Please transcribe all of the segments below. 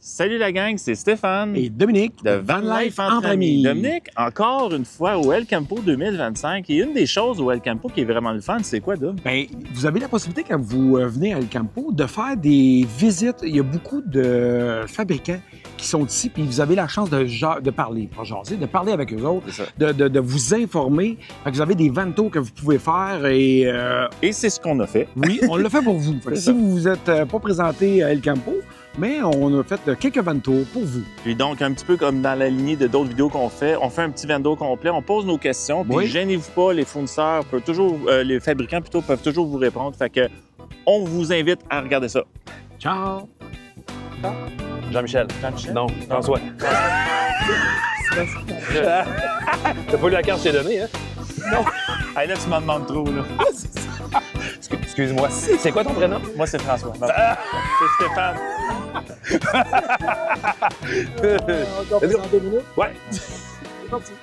Salut la gang, c'est Stéphane et Dominique de Van Life entre amis. Dominique, encore une fois au El Campo 2025. Et une des choses au El Campo qui est vraiment le fun, c'est quoi, Dom? Bien, vous avez la possibilité, quand vous venez à El Campo, de faire des visites. Il y a beaucoup de fabricants qui sont ici, puis vous avez la chance de parler, pas jaser, de parler avec eux autres, de vous informer. Fait que vous avez des vantos que vous pouvez faire et c'est ce qu'on a fait. Oui, on l'a fait pour vous. Fait que si vous vous êtes pas présenté à El Campo, mais on a fait quelques vantos pour vous. Puis donc, un petit peu comme dans la lignée de d'autres vidéos qu'on fait, on fait un petit vendo complet, on pose nos questions, puis oui. Gênez-vous pas, les fournisseurs peuvent toujours, les fabricants plutôt peuvent toujours vous répondre. Fait que on vous invite à regarder ça. Ciao! Jean-Michel. Jean-Michel? Non, François. T'as pas eu la carte que je t'ai donnée, hein? Non. Hey, là, tu m'en demandes trop, là. Excuse-moi. C'est quoi ton prénom? Moi, c'est François. C'est Stéphane. Encore dans 2 minutes? Ouais. C'est parti.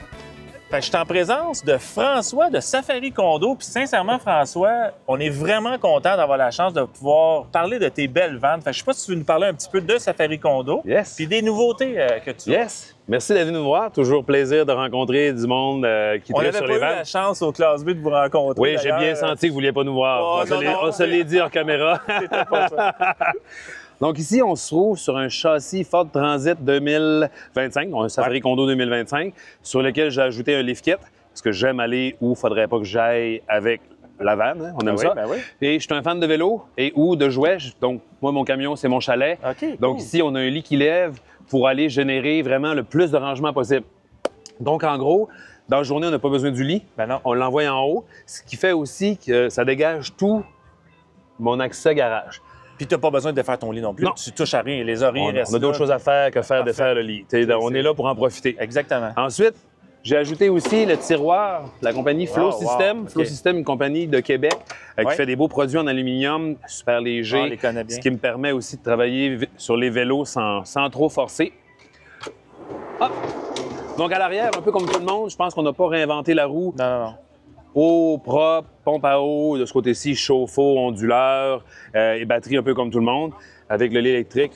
Fait que je suis en présence de François de Safari Condo. Puis sincèrement, François, on est vraiment content d'avoir la chance de pouvoir parler de tes belles vannes. Fait que je sais pas si tu veux nous parler un petit peu de Safari Condo. Yes. Puis des nouveautés que tu as. Yes. Merci d'être venu nous voir. Toujours plaisir de rencontrer du monde qui tripe sur les vannes. On n'avait pas eu la chance au Classe B de vous rencontrer. Oui, j'ai bien senti que vous ne vouliez pas nous voir. Oh, on se l'est dit hors caméra. C'était pas ça. Donc ici, on se trouve sur un châssis Ford Transit 2025, un Safari Condo 2025, sur lequel j'ai ajouté un lift kit, parce que j'aime aller où il ne faudrait pas que j'aille avec la vanne, hein? On aime ça. Ben oui. Et je suis un fan de vélo et ou de jouets. Donc moi, mon camion, c'est mon chalet. OK, Donc cool. ici, on a un lit qui lève pour aller générer vraiment le plus de rangement possible. Donc en gros, dans la journée, on n'a pas besoin du lit. Ben non. On l'envoie en haut, ce qui fait aussi que ça dégage tout mon accès garage. Puis tu n'as pas besoin de faire ton lit non plus. Non. Tu touches à rien. Les oreilles restent On a d'autres choses à faire que faire de faire le lit. On est là pour en profiter. Exactement. Ensuite, j'ai ajouté aussi le tiroir, la compagnie Flow System. Wow, okay. Flow System, une compagnie de Québec qui fait des beaux produits en aluminium, super léger. On les connaît bien. Ce qui me permet aussi de travailler sur les vélos sans trop forcer. Hop! Donc à l'arrière, un peu comme tout le monde, je pense qu'on n'a pas réinventé la roue. Non. Eau propre, pompe à eau, de ce côté-ci, chauffe-eau, onduleur et batterie un peu comme tout le monde, avec le lit électrique,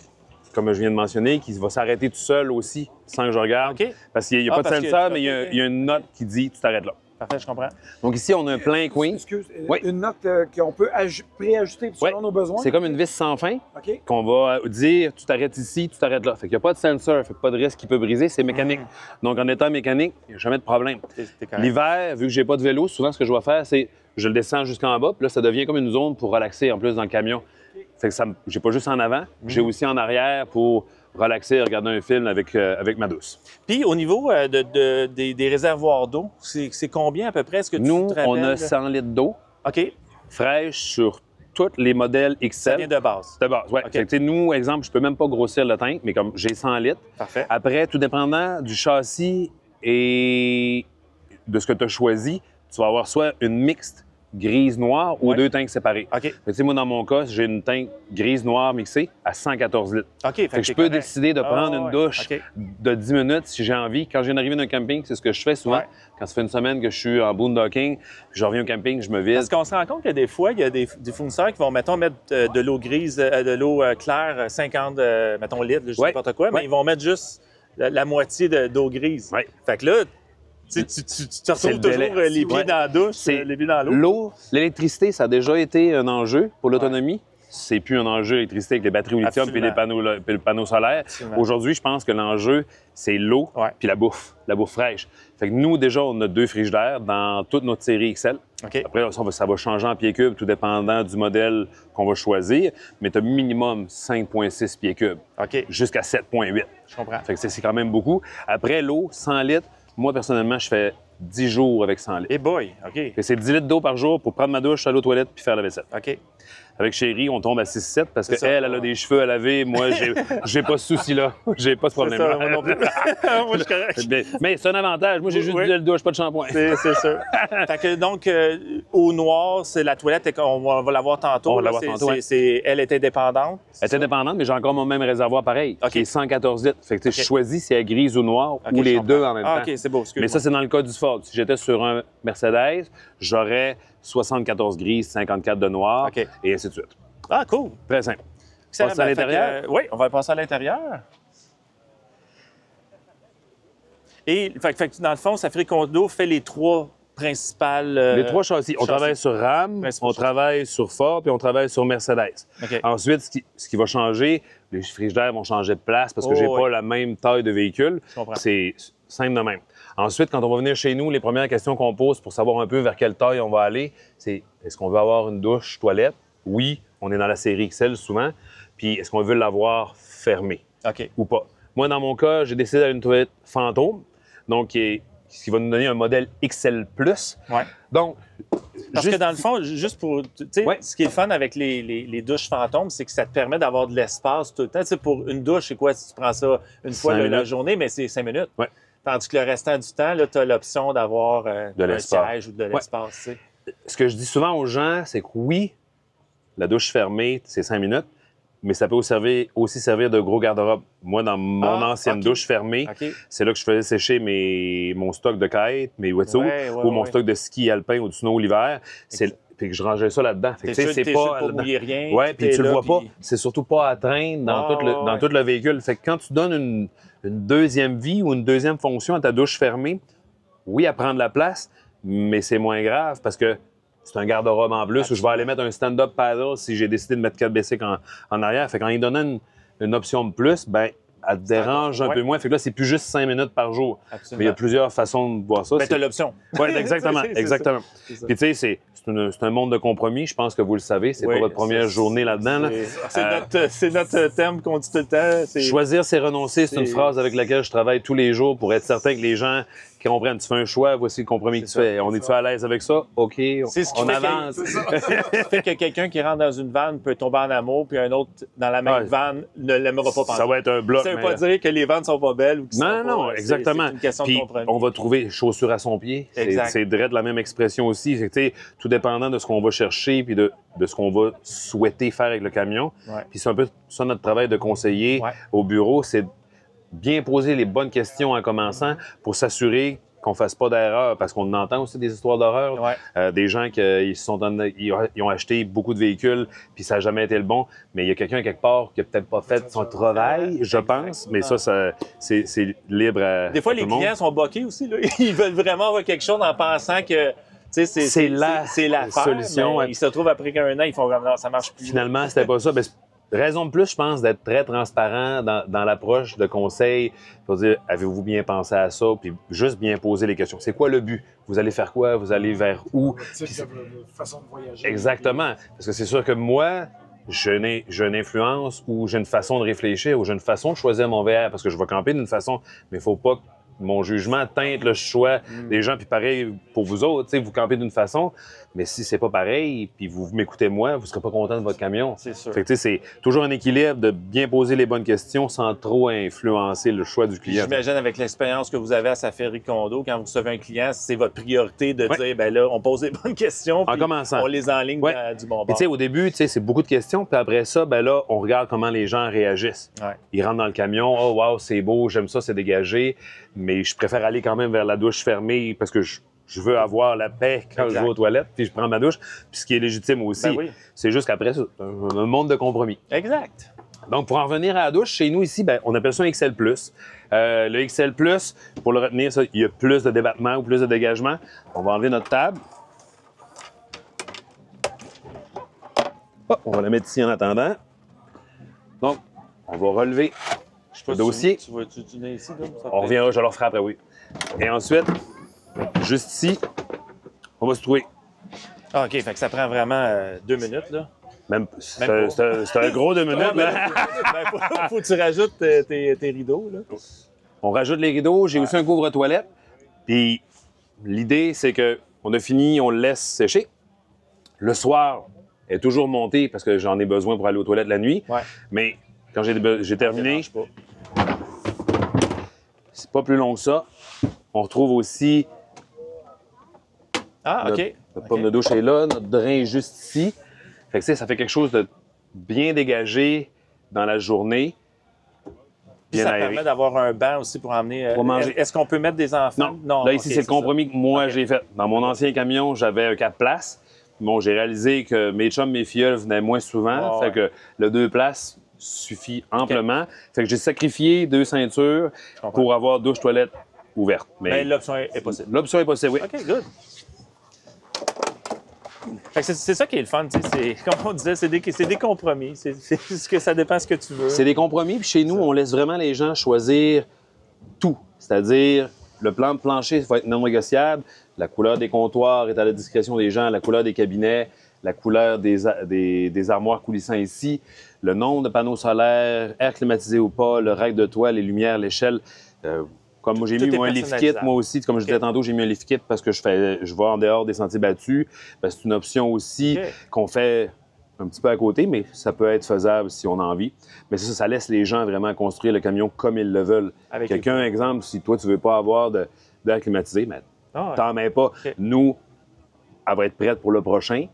comme je viens de mentionner, qui va s'arrêter tout seul aussi, sans que je regarde. OK. Parce qu'il n'y a pas de sensor, mais il y a une note qui dit « tu t'arrêtes là ». Parfait, je comprends. Donc ici, on a un plein queen. Excuse, Oui. une note qu'on peut préajuster selon nos besoins. C'est comme une vis sans fin OK. qu'on va dire « tu t'arrêtes ici, tu t'arrêtes là ». Fait qu'il n'y a pas de sensor, fait pas de risque qui peut briser, c'est mécanique. Donc en étant mécanique, il n'y a jamais de problème. T'es correct. L'hiver, vu que j'ai pas de vélo, souvent ce que je vais faire, c'est je le descends jusqu'en bas, puis là, ça devient comme une zone pour relaxer en plus dans le camion. Fait que j'ai pas juste en avant, j'ai aussi en arrière pour relaxer, regarder un film avec ma douce. Puis au niveau des réservoirs d'eau, c'est combien à peu près? Est-ce que Nous, tu te rappelles? on a 100 litres d'eau OK. fraîche sur tous les modèles XL. Ça vient de base. De base, oui. OK. Nous, exemple, je peux même pas grossir le tank, mais comme j'ai 100 litres. Parfait. Après, tout dépendant du châssis et de ce que tu as choisi, tu vas avoir soit une mixte grise-noire ou 2 tanks séparés. OK. Moi, dans mon cas, j'ai une tank grise-noire mixée à 114 litres. OK. Fait que je peux décider de prendre une douche OK. de 10 minutes si j'ai envie. Quand je viens d'arriver d'un camping, c'est ce que je fais souvent. Ouais. Quand ça fait une semaine que je suis en boondocking, puis je reviens au camping, je me vide. Parce qu'on se rend compte que des fois, il y a des fournisseurs qui vont, mettons, mettre de l'eau grise, de l'eau claire, 50, mettons, litres, je sais n'importe quoi, mais ils vont mettre juste la moitié d'eau grise. Ouais. Fait que là, tu te retrouves toujours les pieds dans la douche, les pieds dans l'eau. L'eau, l'électricité, ça a déjà été un enjeu pour l'autonomie. C'est plus un enjeu l'électricité avec les batteries au lithium et le panneau solaire. Aujourd'hui, je pense que l'enjeu, c'est l'eau puis la bouffe fraîche. Fait que nous, déjà, on a 2 frigidaires dans toute notre série XL. OK. Après, ça va changer en pieds cubes, tout dépendant du modèle qu'on va choisir, mais tu as minimum 5,6 pieds cubes jusqu'à 7,8. Je comprends. Fait que c'est quand même beaucoup. Après, l'eau, 100 litres, moi, personnellement, je fais 10 jours avec 100 litres. Eh boy, OK. C'est 10 litres d'eau par jour pour prendre ma douche, aller aux toilettes puis faire la vaisselle. OK. Avec Chérie, on tombe à 6-7 parce qu'elle, elle a des cheveux à laver. Moi, j'ai pas ce souci-là. J'ai pas ce problème-là. Moi non plus. Moi, je suis correct. Mais c'est un avantage. Moi, j'ai juste du gel douche, pas de shampoing. C'est sûr. Fait que donc, au noir, c'est la toilette, on va la voir tantôt. On va la voir tantôt, Elle était dépendante. Elle était dépendante, mais j'ai encore mon même réservoir pareil, qui est 114 litres. Fait que je choisis si elle est grise ou noire ou les deux en même temps. OK, c'est beau, excuse-moi. Mais ça, c'est dans le cas du Ford. Si j'étais sur un Mercedes, j'aurais 74 grises, 54 de noir, et ainsi de suite. Ah, cool. Très simple. Excellent. Passer à l'intérieur? Oui, on va passer à l'intérieur. Et dans le fond, Safari Condo fait les trois principales... les trois châssis. On travaille sur Ram, on travaille sur Ford, puis on travaille sur Mercedes. Okay. Ensuite, ce qui va changer, les frigidaires vont changer de place parce que j'ai pas la même taille de véhicule. C'est simple de même. Ensuite, quand on va venir chez nous, les premières questions qu'on pose pour savoir un peu vers quelle taille on va aller, c'est est-ce qu'on veut avoir une douche, toilette? Oui, on est dans la série XL souvent. Puis est-ce qu'on veut l'avoir fermée ou pas? Moi, dans mon cas, j'ai décidé d'aller une toilette fantôme, donc ce qui va nous donner un modèle XL+. Ouais. Donc, parce que dans le fond, juste pour... Ce qui est le fun avec les douches fantômes, c'est que ça te permet d'avoir de l'espace tout le temps. T'sais, pour une douche, c'est quoi si tu prends ça une fois la journée, mais c'est 5 minutes. Ouais. Tandis que le restant du temps, tu as l'option d'avoir un siège ou de l'espace. Ce que je dis souvent aux gens, c'est que oui, la douche fermée, c'est 5 minutes, mais ça peut aussi servir de gros garde-robe. Moi, dans mon ancienne douche fermée, c'est là que je faisais sécher mon stock de kite, mes wetsuits, ou mon stock de ski alpin ou du snow l'hiver. Puis que je rangeais ça là-dedans. C'est pas mouiller rien. Oui, puis tu le vois pas. C'est surtout pas à traîne dans tout le véhicule. Fait que quand tu donnes une deuxième vie ou une deuxième fonction à ta douche fermée, oui, elle prend de la place, mais c'est moins grave parce que c'est un garde-robe en plus où je vais aller mettre un stand-up paddle si j'ai décidé de mettre 4 bicycles en arrière. Fait qu'en y donnant une option de plus, ben elle te dérange un peu moins. Fait que là, c'est plus juste 5 minutes par jour. Absolument. Mais il y a plusieurs façons de voir ça. Mais tu as l'option. Oui, exactement. exactement. Puis tu sais, c'est un monde de compromis. Je pense que vous le savez. C'est pas votre première journée là-dedans. Là. C'est notre thème qu'on dit tout le temps. Choisir, c'est renoncer. C'est une phrase avec laquelle je travaille tous les jours pour être certain que les gens comprennent. Tu fais un choix, voici le compromis que tu fais. On est-tu à l'aise avec ça? OK, on avance. C'est fait que quelqu'un qui rentre dans une vanne peut tomber en amour, puis un autre dans la même vanne ne l'aimera pas. Ça va être un bloc. Ça veut pas dire que les vannes sont pas belles ou qu'ils sont non, exactement. C'est une question puis, de compromis. on va trouver chaussures à son pied. C'est direct la même expression aussi. C'est tout dépendant de ce qu'on va chercher puis de ce qu'on va souhaiter faire avec le camion. Puis c'est un peu ça notre travail de conseiller au bureau, c'est bien poser les bonnes questions en commençant pour s'assurer qu'on ne fasse pas d'erreur, parce qu'on entend aussi des histoires d'horreur. Des gens qui ils ont acheté beaucoup de véhicules, puis ça n'a jamais été le bon, mais il y a quelqu'un quelque part qui n'a peut-être pas fait son travail, je pense, mais ça c'est libre à des fois, les clients sont boqués aussi. Là. Ils veulent vraiment avoir quelque chose en pensant que c'est la solution. Ils se retrouvent après qu'un an, ils font comme non, ça marche plus. Finalement, c'était pas ça. Ben, raison de plus, je pense, d'être très transparent dans l'approche de conseil pour dire avez-vous bien pensé à ça, puis juste bien poser les questions. C'est quoi le but? Vous allez faire quoi? Vous allez vers où? Façon de voyager. Exactement. Parce que c'est sûr que moi, j'ai une influence ou j'ai une façon de réfléchir ou j'ai une façon de choisir mon VR parce que je vais camper d'une façon, mais il ne faut pas que mon jugement teinte le choix des gens. Puis pareil pour vous autres, vous campez d'une façon, mais si c'est pas pareil, puis vous m'écoutez moi, vous serez pas content de votre camion. C'est sûr. Fait que c'est toujours un équilibre de bien poser les bonnes questions sans trop influencer le choix du client. J'imagine avec l'expérience que vous avez à Safari Condo, quand vous recevez un client, c'est votre priorité de dire, ben là, on pose les bonnes questions, puis on les enligne du bon bord. Puis au début, c'est beaucoup de questions, puis après ça, ben là, on regarde comment les gens réagissent. Ils rentrent dans le camion, oh wow, c'est beau, j'aime ça, c'est dégagé. Mais je préfère aller quand même vers la douche fermée parce que je veux avoir la paix quand je vais aux toilettes, puis je prends ma douche. Puis ce qui est légitime aussi, c'est juste qu'après, c'est un monde de compromis. Exact. Donc, pour en revenir à la douche, chez nous ici, ben, on appelle ça un XL+. Le XL+, pour le retenir, ça, il y a plus de débattement ou plus de dégagement. On va enlever notre table. Oh, on va la mettre ici en attendant. Donc, on va relever le dossier. Tu vas-tu ici? Là, on reviendra, je leur ferai après, oui. Et ensuite, juste ici, on va se trouver. Ah, OK, fait que ça prend vraiment 2 minutes, là. C'est un gros 2 minutes. Faut que tu rajoutes tes rideaux, là. On rajoute les rideaux. J'ai aussi un couvre-toilette. Puis l'idée, c'est qu'on a fini, on le laisse sécher. Le soir, elle est toujours montée parce que j'en ai besoin pour aller aux toilettes la nuit. Mais quand j'ai terminé, c'est pas plus long que ça. On retrouve aussi notre pomme de douche est là, notre drain est juste ici. Fait que, ça fait quelque chose de bien dégagé dans la journée. Puis ça permet d'avoir un banc aussi pour emmener... Pour manger. Est-ce qu'on peut mettre des enfants? Non. Là, ici, c'est le compromis que moi, j'ai fait. Dans mon ancien camion, j'avais un 4 places. Bon, j'ai réalisé que mes chums, mes filleuls venaient moins souvent. Fait que le 2 places, suffit amplement. Fait que j'ai sacrifié 2 ceintures pour avoir douche-toilette ouverte. Mais l'option est possible. L'option est possible, oui. OK, good. C'est ça qui est le fun, tu sais. Comme on disait, c'est des compromis. C'est ce que ça dépend de ce que tu veux. C'est des compromis. Puis chez nous, on laisse vraiment les gens choisir tout. C'est-à-dire, le plan de plancher va être non négociable. La couleur des comptoirs est à la discrétion des gens. La couleur des cabinets, la couleur des armoires coulissant ici, le nombre de panneaux solaires, air climatisé ou pas, le rack de toit, les lumières, l'échelle. Comme moi, j'ai mis un lift kit, moi aussi, comme je disais tantôt, j'ai mis un lift kit parce que je vais en dehors des sentiers battus. C'est une option aussi qu'on fait un petit peu à côté, mais ça peut être faisable si on a envie. Mais ça laisse les gens vraiment construire le camion comme ils le veulent. Quelqu'un, exemple, si toi, tu veux pas avoir d'air climatisé, mais t'en mets pas. Nous, elle va être prête pour le prochain.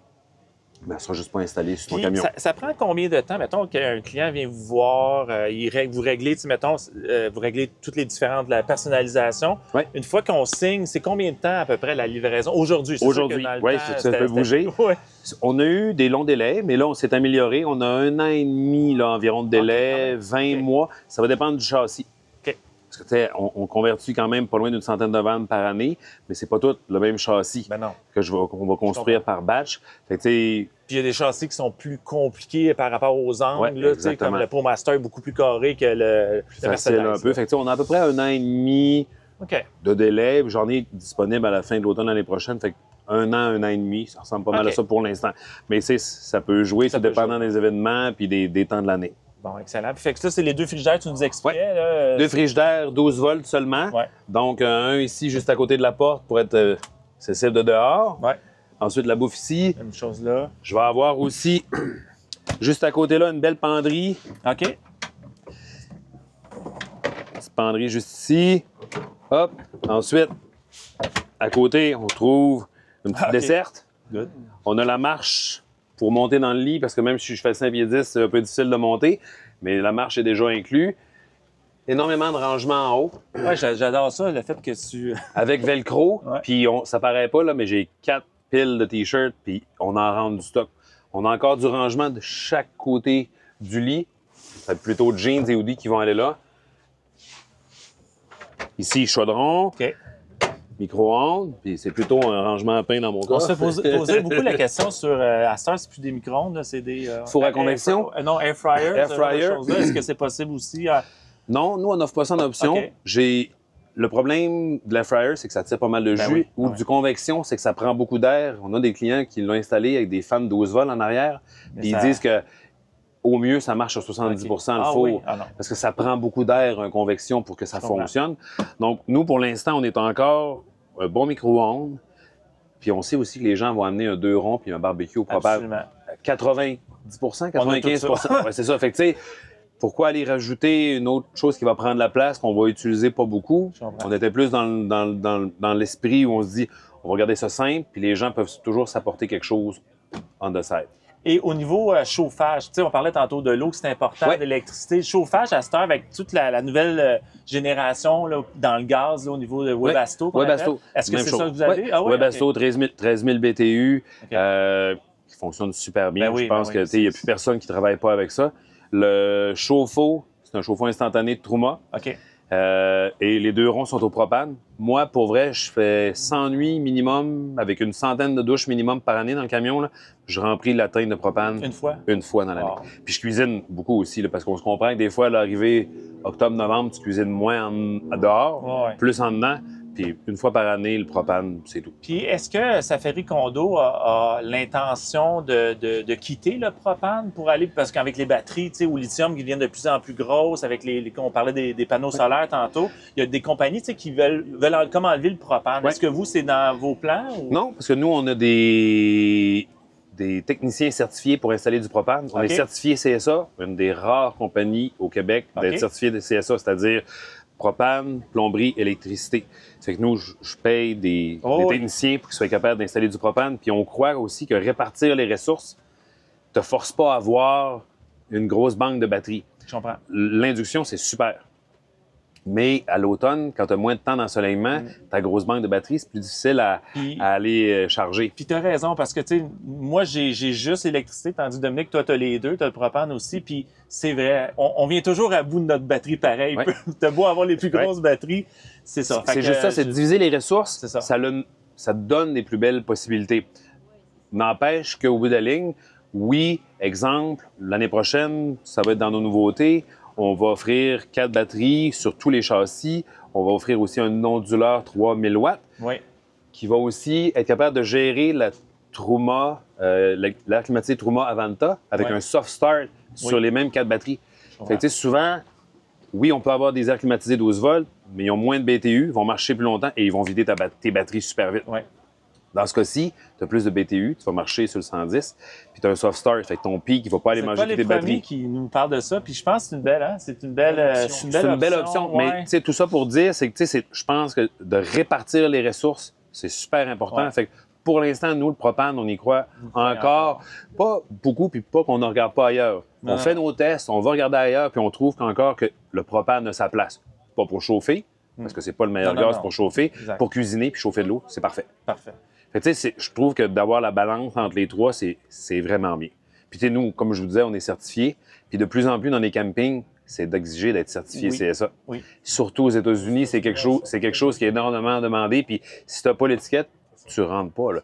Mais elle ne sera juste pas installée sur ton camion. Ça prend combien de temps? Mettons qu'un client vient vous voir, vous réglez, mettons, vous réglez toutes les différentes, la personnalisation. Ouais. Une fois qu'on signe, c'est combien de temps à peu près la livraison? Aujourd'hui, Aujourd'hui, oui, ça peut bouger. Ouais. On a eu des longs délais, mais là, on s'est amélioré. On a 1 an et demi là, environ de délai, 20 mois. Ça va dépendre du châssis. Parce que, on convertit quand même pas loin d'une centaine de vannes par année, mais c'est pas tout le même châssis qu'on va construire par batch. Fait que, puis il y a des châssis qui sont plus compliqués par rapport aux angles, là, comme le ProMaster est beaucoup plus carré que le Mercedes. Un peu. Fait que, on a à peu près 1 an et demi de délai. J'en ai disponible à la fin de l'automne l'année prochaine. Fait que 1 an et demi, ça ressemble pas mal à ça pour l'instant. Mais ça peut jouer, tout dépendant des événements puis des temps de l'année. Bon, excellent. Fait que ça, c'est les 2 frigidaires que tu nous expliquais. Ouais. 2 frigidaires, 12 volts seulement. Ouais. Donc, un ici, juste à côté de la porte pour être accessible de dehors. Ouais. Ensuite, la bouffe ici. Même chose là. Je vais avoir aussi, juste à côté là, une belle penderie. OK. Petite penderie juste ici. Hop. Ensuite, à côté, on trouve une petite desserte. Good. On a la marche pour monter dans le lit, parce que même si je fais 5 pieds 10, c'est un peu difficile de monter, mais la marche est déjà inclus. Énormément de rangements en haut. Oui, j'adore ça, le fait que tu... Avec Velcro, puis ça paraît pas, là, mais j'ai 4 piles de T-shirts, puis on en rentre du stock. On a encore du rangement de chaque côté du lit. C'est plutôt jeans et hoodies qui vont aller là. Ici, chaudron. OK. Micro-ondes, puis c'est plutôt un rangement à pain dans mon cas. On se posait beaucoup la question sur... à cette heure, c'est plus des micro-ondes, c'est des... Four à convection? Non, air fryer. Air fryer. Est-ce que c'est possible aussi? Non, nous, on n'offre pas ça en option. Okay. Le problème de l'air fryer, c'est que ça tire pas mal de jus. Ou du convection, c'est que ça prend beaucoup d'air. On a des clients qui l'ont installé avec des fans 12 volts en arrière. Puis ils disent que au mieux, ça marche à 70 le four. Parce que ça prend beaucoup d'air, un convection, pour que ça fonctionne. Donc, nous, pour l'instant, on est encore un bon micro-ondes. Puis on sait aussi que les gens vont amener un 2 ronds puis un barbecue au probable 90 95 ouais, c'est ça. Fait que, tu sais, pourquoi aller rajouter une autre chose qui va prendre la place, qu'on va utiliser pas beaucoup? On était plus dans l'esprit où on se dit, on va regarder ça simple, puis les gens peuvent toujours s'apporter quelque chose on the side. Et au niveau chauffage, tu sais, on parlait tantôt de l'eau, que c'est important, de l'électricité. Chauffage à cette heure, avec toute la nouvelle génération là, dans le gaz, là, au niveau de Webasto. Webasto. Est-ce que c'est ça que vous avez? Ah, Webasto, 13 000 BTU, qui fonctionne super bien. Je pense qu'il n'y a plus personne qui ne travaille pas avec ça. Le chauffe-eau, c'est un chauffe-eau instantané de Truma. OK. Et les 2 ronds sont au propane. Moi, pour vrai, je fais 100 nuits minimum, avec une centaine de douches minimum par année dans le camion. Là. Je remplis la tank de propane. Une fois? Une fois dans l'année. Puis je cuisine beaucoup aussi, là, parce qu'on se comprend que des fois, à l'arrivée octobre-novembre, tu cuisines moins dehors, plus en dedans. Puis une fois par année, le propane, c'est tout. Puis est-ce que Safari Condo a l'intention de quitter le propane pour aller... Parce qu'avec les batteries, tu sais, au lithium qui deviennent de plus en plus grosses, avec on parlait des panneaux solaires tantôt, il y a des compagnies, tu sais, qui veulent comme enlever le propane. Est-ce que vous, c'est dans vos plans? Ou... Non, parce que nous, on a des techniciens certifiés pour installer du propane. On est certifié CSA, une des rares compagnies au Québec d'être certifié de CSA, c'est-à-dire propane, plomberie, électricité. Ça fait que nous, je paye des techniciens pour qu'ils soient capables d'installer du propane. Puis on croit aussi que répartir les ressources ne te force pas à avoir une grosse banque de batteries. Je comprends. L'induction, c'est super. Mais à l'automne, quand tu as moins de temps d'ensoleillement, ta grosse banque de batterie, c'est plus difficile à aller charger. Puis tu as raison, parce que, tu sais, moi, j'ai juste l'électricité, tandis que Dominique, toi, tu as les deux, tu as le propane aussi. Puis c'est vrai, on vient toujours à bout de notre batterie pareil. Ouais. Tu as beau avoir les plus grosses batteries, c'est ça. C'est juste ça, c'est de diviser les ressources. Ça. Ça te donne des plus belles possibilités. N'empêche qu'au bout de la ligne, oui, exemple, l'année prochaine, ça va être dans nos nouveautés. On va offrir 4 batteries sur tous les châssis. On va offrir aussi un onduleur 3000 watts qui va aussi être capable de gérer la Truma, l'air climatisé Truma Avanta avec un soft start sur les mêmes 4 batteries. Fait que, souvent, oui, on peut avoir des airs climatisés 12 volts, mais ils ont moins de BTU, vont marcher plus longtemps et ils vont vider tes batteries super vite. Dans ce cas-ci, tu as plus de BTU, tu vas marcher sur le 110, puis tu as un soft start, fait que ton pic, il ne va pas aller manger toutes tes batteries. C'est qui nous parle de ça, puis je pense que c'est une belle, hein? C'est une belle option. Mais tout ça pour dire, c'est que je pense que de répartir les ressources, c'est super important. Fait que pour l'instant, nous, le propane, on y croit encore. Pas beaucoup, puis pas qu'on ne regarde pas ailleurs. On fait nos tests, on va regarder ailleurs, puis on trouve qu'encore que le propane a sa place. Pas pour chauffer, parce que c'est pas le meilleur gaz pour chauffer. Pour cuisiner puis chauffer de l'eau, c'est parfait. Parfait. Fait que, je trouve que d'avoir la balance entre les trois, c'est vraiment bien. Puis nous, comme je vous disais, on est certifiés. Puis de plus en plus dans les campings, c'est d'exiger d'être certifié CSA. Surtout aux États-Unis, c'est quelque chose qui est énormément demandé. Puis si tu n'as pas l'étiquette, tu rentres pas. Là.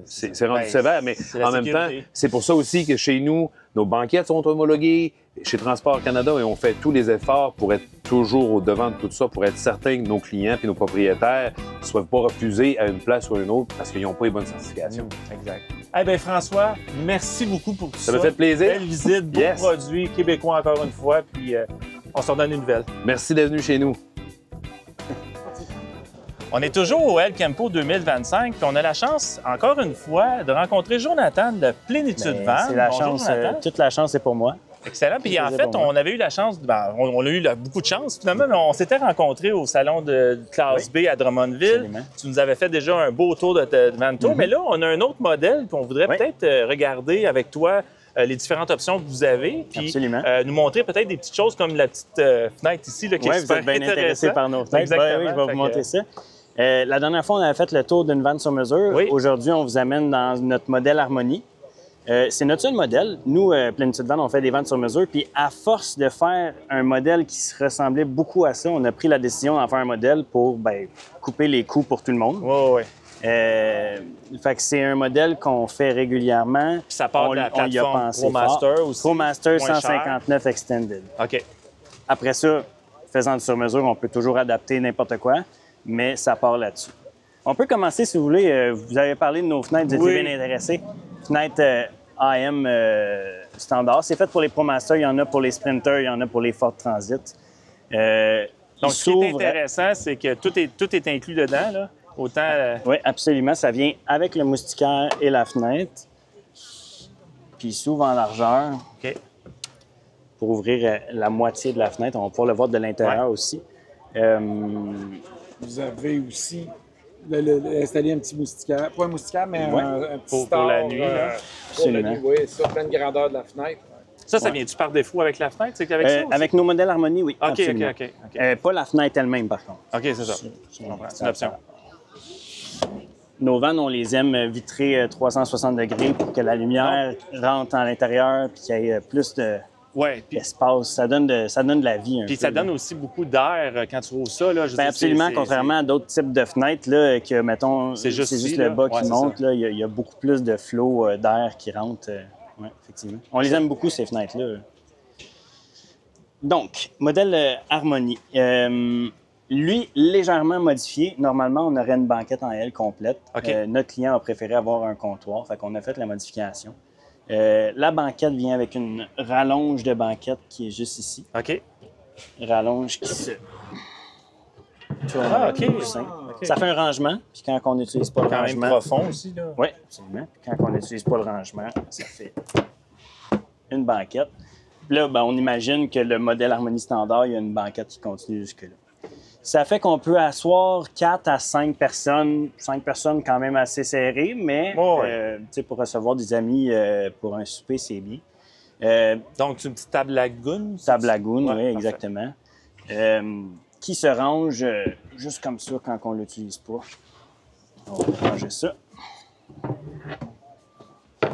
C'est rendu sévère, mais en même temps, c'est pour ça aussi que chez nous, nos banquettes sont homologuées. Chez Transport Canada, et on fait tous les efforts pour être toujours au devant de tout ça, pour être certain que nos clients et nos propriétaires ne soient pas refusés à une place ou à une autre parce qu'ils n'ont pas les bonnes certifications. Exact. Eh bien, François, merci beaucoup pour tout ça. Ça m'a fait plaisir. Belle visite, beau produit, québécois encore une fois, puis on se redonne une nouvelle. Merci d'être venu chez nous. On est toujours au El Campo 2025, puis on a la chance, encore une fois, de rencontrer Jonathan de Plénitude Van. C'est la chance, toute la chance est pour moi. Excellent. Puis en fait, on avait eu la chance, on a eu beaucoup de chance finalement, mais on s'était rencontrés au salon de classe B à Drummondville. Absolument. Tu nous avais fait déjà un beau tour de Vanto, mais là, on a un autre modèle qu'on voudrait peut-être regarder avec toi les différentes options que vous avez, puis nous montrer peut-être des petites choses comme la petite fenêtre ici là, qui est super vous êtes bien intéressé par nos fenêtres. Exactement. Oui, je vais vous montrer ça. La dernière fois, on avait fait le tour d'une vanne sur mesure. Aujourd'hui, on vous amène dans notre modèle Harmonie. C'est notre seul modèle. Nous, Plénitude Van, on fait des vannes sur mesure. Puis à force de faire un modèle qui se ressemblait beaucoup à ça, on a pris la décision d'en faire un modèle pour couper les coûts pour tout le monde. Fait que c'est un modèle qu'on fait régulièrement. Puis ça part de la plateforme ProMaster aussi. ProMaster 159 Extended. OK. Après ça, faisant du sur-mesure, on peut toujours adapter n'importe quoi, mais ça part là-dessus. On peut commencer, si vous voulez. Vous avez parlé de nos fenêtres, vous étiez bien intéressés. Fenêtre AM standard. C'est fait pour les ProMaster, il y en a pour les Sprinters, il y en a pour les Ford Transit. Donc, ce qui est intéressant, c'est que tout est inclus dedans, là. Autant... Oui, absolument. Ça vient avec le moustiquaire et la fenêtre. Puis il s'ouvre en largeur. OK. Pour ouvrir la moitié de la fenêtre. On va pouvoir le voir de l'intérieur aussi. Vous avez aussi installé un petit moustiquaire. Pas un moustiquaire, mais un petit pour la nuit. Là. Absolument. Oui, sur pleine grandeur de la fenêtre. Ça vient-tu par défaut avec la fenêtre? C'est avec ça aussi? Avec nos modèles Harmonie, oui. OK. Pas la fenêtre elle-même, par contre. OK, c'est ça. C'est une option. Nos vannes, on les aime vitrées 360 degrés pour que la lumière rentre à l'intérieur et qu'il y ait plus d'espace. Ça donne de la vie. Puis ça donne aussi beaucoup d'air quand tu ouvres ça. Là, absolument, contrairement à d'autres types de fenêtres, là, que, mettons, c'est juste le bas qui monte. Là, il y a beaucoup plus de flot d'air qui rentre. Oui, effectivement. On les aime beaucoup, ces fenêtres-là. Donc, modèle Harmonie. Lui, légèrement modifié. Normalement, on aurait une banquette en L complète. Notre client a préféré avoir un comptoir, fait qu'on a fait la modification. La banquette vient avec une rallonge de banquette qui est juste ici. OK. Rallonge qui se... OK. Ça fait un rangement, puis quand on n'utilise pas le rangement... Quand même profond aussi, là. Oui, absolument. Puis quand on n'utilise pas le rangement, ça fait une banquette. Puis là, on imagine que le modèle Harmonie standard, il y a une banquette qui continue jusque-là. Ça fait qu'on peut asseoir 4 à 5 personnes. 5 personnes quand même assez serrées, mais pour recevoir des amis pour un souper, c'est bien. Donc, c'est une petite table lagoon? Table lagoon, oui, exactement. qui se range juste comme ça quand on ne l'utilise pas. On va ranger ça.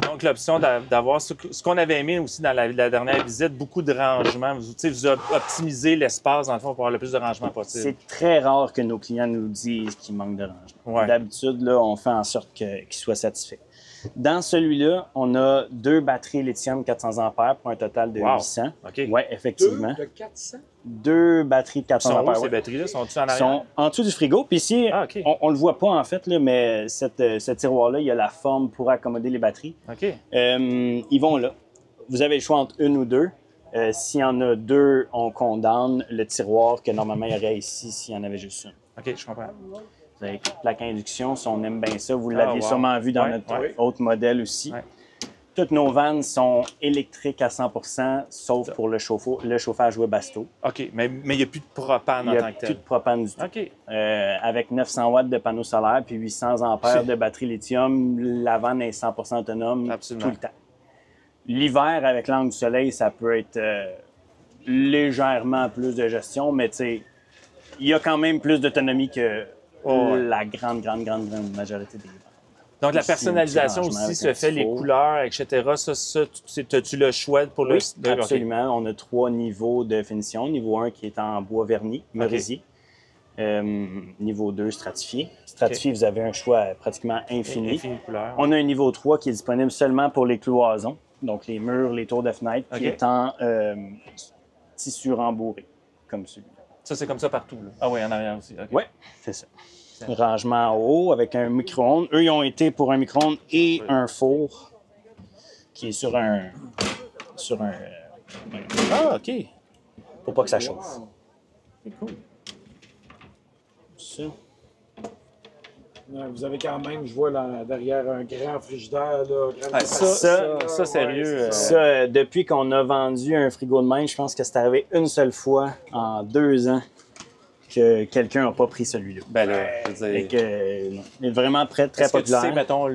Donc, l'option d'avoir ce qu'on avait aimé aussi dans la dernière visite, beaucoup de rangements. Vous optimisez l'espace, dans le fond, pour avoir le plus de rangements possible. C'est très rare que nos clients nous disent qu'il manque de rangement. Ouais. D'habitude, là, on fait en sorte qu'ils soient satisfaits. Dans celui-là, on a 2 batteries lithium 400 ampères pour un total de 800. OK. Oui, effectivement. 2 de 400? 2 batteries de 400 Sont où, ampères. ces Ouais. batteries-là? Sont-ils en Ils arrière? sont en dessous du frigo. Puis ici, OK. on ne le voit pas en fait, là, mais ce tiroir-là, il y a la forme pour accommoder les batteries. OK. Ils vont là. Vous avez le choix entre une ou deux. S'il y en a 2, on condamne le tiroir que normalement il y aurait ici s'il y en avait juste une. OK, je comprends. Vous avez une plaque à induction, si on aime bien ça. Vous l'aviez wow. sûrement vu dans Ouais, notre ouais. autre modèle aussi. Ouais. Toutes nos vannes sont électriques à 100 sauf pour le chauffage Webasto. OK, mais il n'y a plus de propane Il en n'y tant a que plus tel. de propane du tout. OK. Avec 900 watts de panneaux solaires puis 800 ampères de batterie lithium, la vanne est 100 autonome Absolument. tout le temps. L'hiver, avec l'angle du soleil, ça peut être légèrement plus de gestion, mais tu sais, il y a quand même plus d'autonomie que la grande majorité des vannes. Donc, la Aussi, un personnalisation petit rangement aussi avec se un fait, les tifo. couleurs, etc. Ça, as-tu le choix pour le... Oui, absolument. On a 3 niveaux de finition. Niveau 1 qui est en bois verni, merisier. Niveau 2, stratifié. Stratifié, vous avez un choix pratiquement infini. Infini couleurs. On a un niveau 3 qui est disponible seulement pour les cloisons, donc les murs, les tours de fenêtre, qui OK. est en tissu rembourré, comme celui-là. Ça, c'est comme ça partout, là. Ah oui, en arrière aussi. OK. Oui, c'est ça. Rangement en haut avec un micro-ondes. Eux, ils ont été pour un micro-ondes et un four qui est sur un... Ah, OK. Pour pas que ça chauffe. C'est cool. Ça. Vous avez quand même, je vois là, derrière un grand frigidaire. Là, Ah, ça, sérieux. Ça, depuis qu'on a vendu un frigo de même, je pense que c'est arrivé une seule fois en 2 ans que quelqu'un n'a pas pris celui-là. Ben là, je veux Et dire... que, il est vraiment très Est-ce que populaire. tu sais, mettons,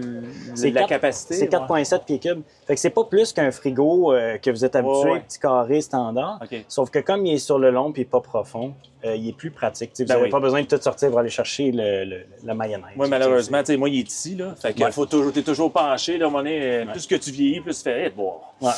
C'est la 4 capacité? C'est 4,7 pieds cubes. Fait que c'est pas plus qu'un frigo que vous êtes habitué, Ouais. petit carré standard. OK. Sauf que comme il est sur le long et pas profond, il est plus pratique. T'sais, vous Ben n'avez oui. pas besoin de tout sortir pour aller chercher la mayonnaise. Moi, malheureusement, tu sais, moi, il est ici, là. Fait que Ouais. t'es toujours penché, là, à un moment donné, plus que tu vieillis, plus tu fais, bon. Ouais.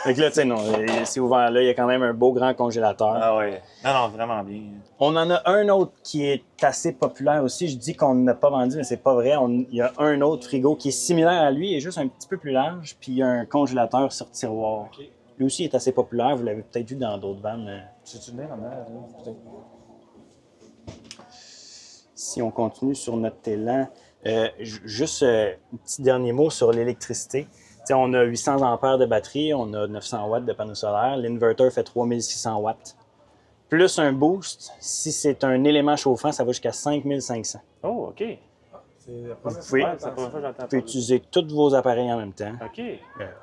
Fait que là, tu sais, non, c'est ouvert là. Il y a quand même un beau grand congélateur. Ah ouais. Non, vraiment bien. On en a un autre qui est assez populaire aussi. Je dis qu'on n'a pas vendu, mais c'est pas vrai. Il y a un autre frigo qui est similaire à lui, et juste un petit peu plus large, puis il y a un congélateur sur tiroir. OK. Lui aussi est assez populaire. Vous l'avez peut-être vu dans d'autres vannes. C'est une peut-être. Si on continue sur notre élan, juste un petit dernier mot sur l'électricité. T'sais, on a 800 ampères de batterie, on a 900 watts de panneau solaire. L'inverter fait 3600 watts. Plus un boost, si c'est un élément chauffant, ça va jusqu'à 5500. Oh, OK. C'est la première Oui. fois. C'est la première fois que j'entends Vous pouvez parler. utiliser tous vos appareils en même temps. OK.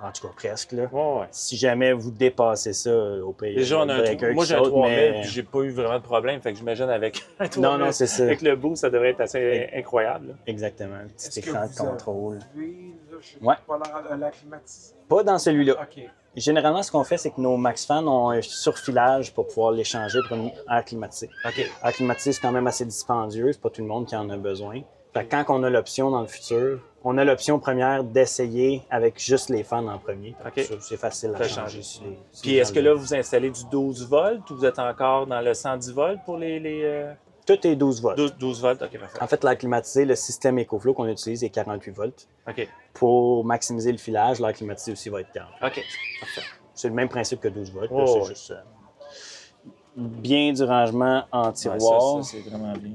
En tout cas, presque. Là. Ouais. Si jamais vous dépassez ça au pays, Déjà, on a un breaker moi, qui j'ai un saute, 3000, mais- puis j'ai pas eu vraiment de problème. Fait que j'imagine avec un 3000, Non, c'est ça. avec le bout, ça devrait être assez incroyable. Là. Exactement. Un petit Est-ce que écran de vous contrôle. avez, là, je sais Ouais. pas la climatisation? Pas dans celui-là. OK. Généralement, ce qu'on fait, c'est que nos MaxFan ont un surfilage pour pouvoir les changer pour une air climatisée. OK. Air climatisée, c'est quand même assez dispendieux. C'est pas tout le monde qui en a besoin. Fait que quand on a l'option dans le futur, on a l'option première d'essayer avec juste les fans en premier. OK. Ça, c'est facile à Fait changer. changer. Puis est-ce que là, vous installez du 12 volts ou vous êtes encore dans le 110 volts pour les Tout est 12 volts. 12 volts? OK, parfait. En fait, l'air climatisé, le système EcoFlow qu'on utilise est 48 volts. OK. Pour maximiser le filage, l'air climatisé aussi va être 40. OK. Parfait. C'est le même principe que 12 volts. là, Oh, c'est ouais. juste bien du rangement en Ouais, tiroir. ça, c'est vraiment bien.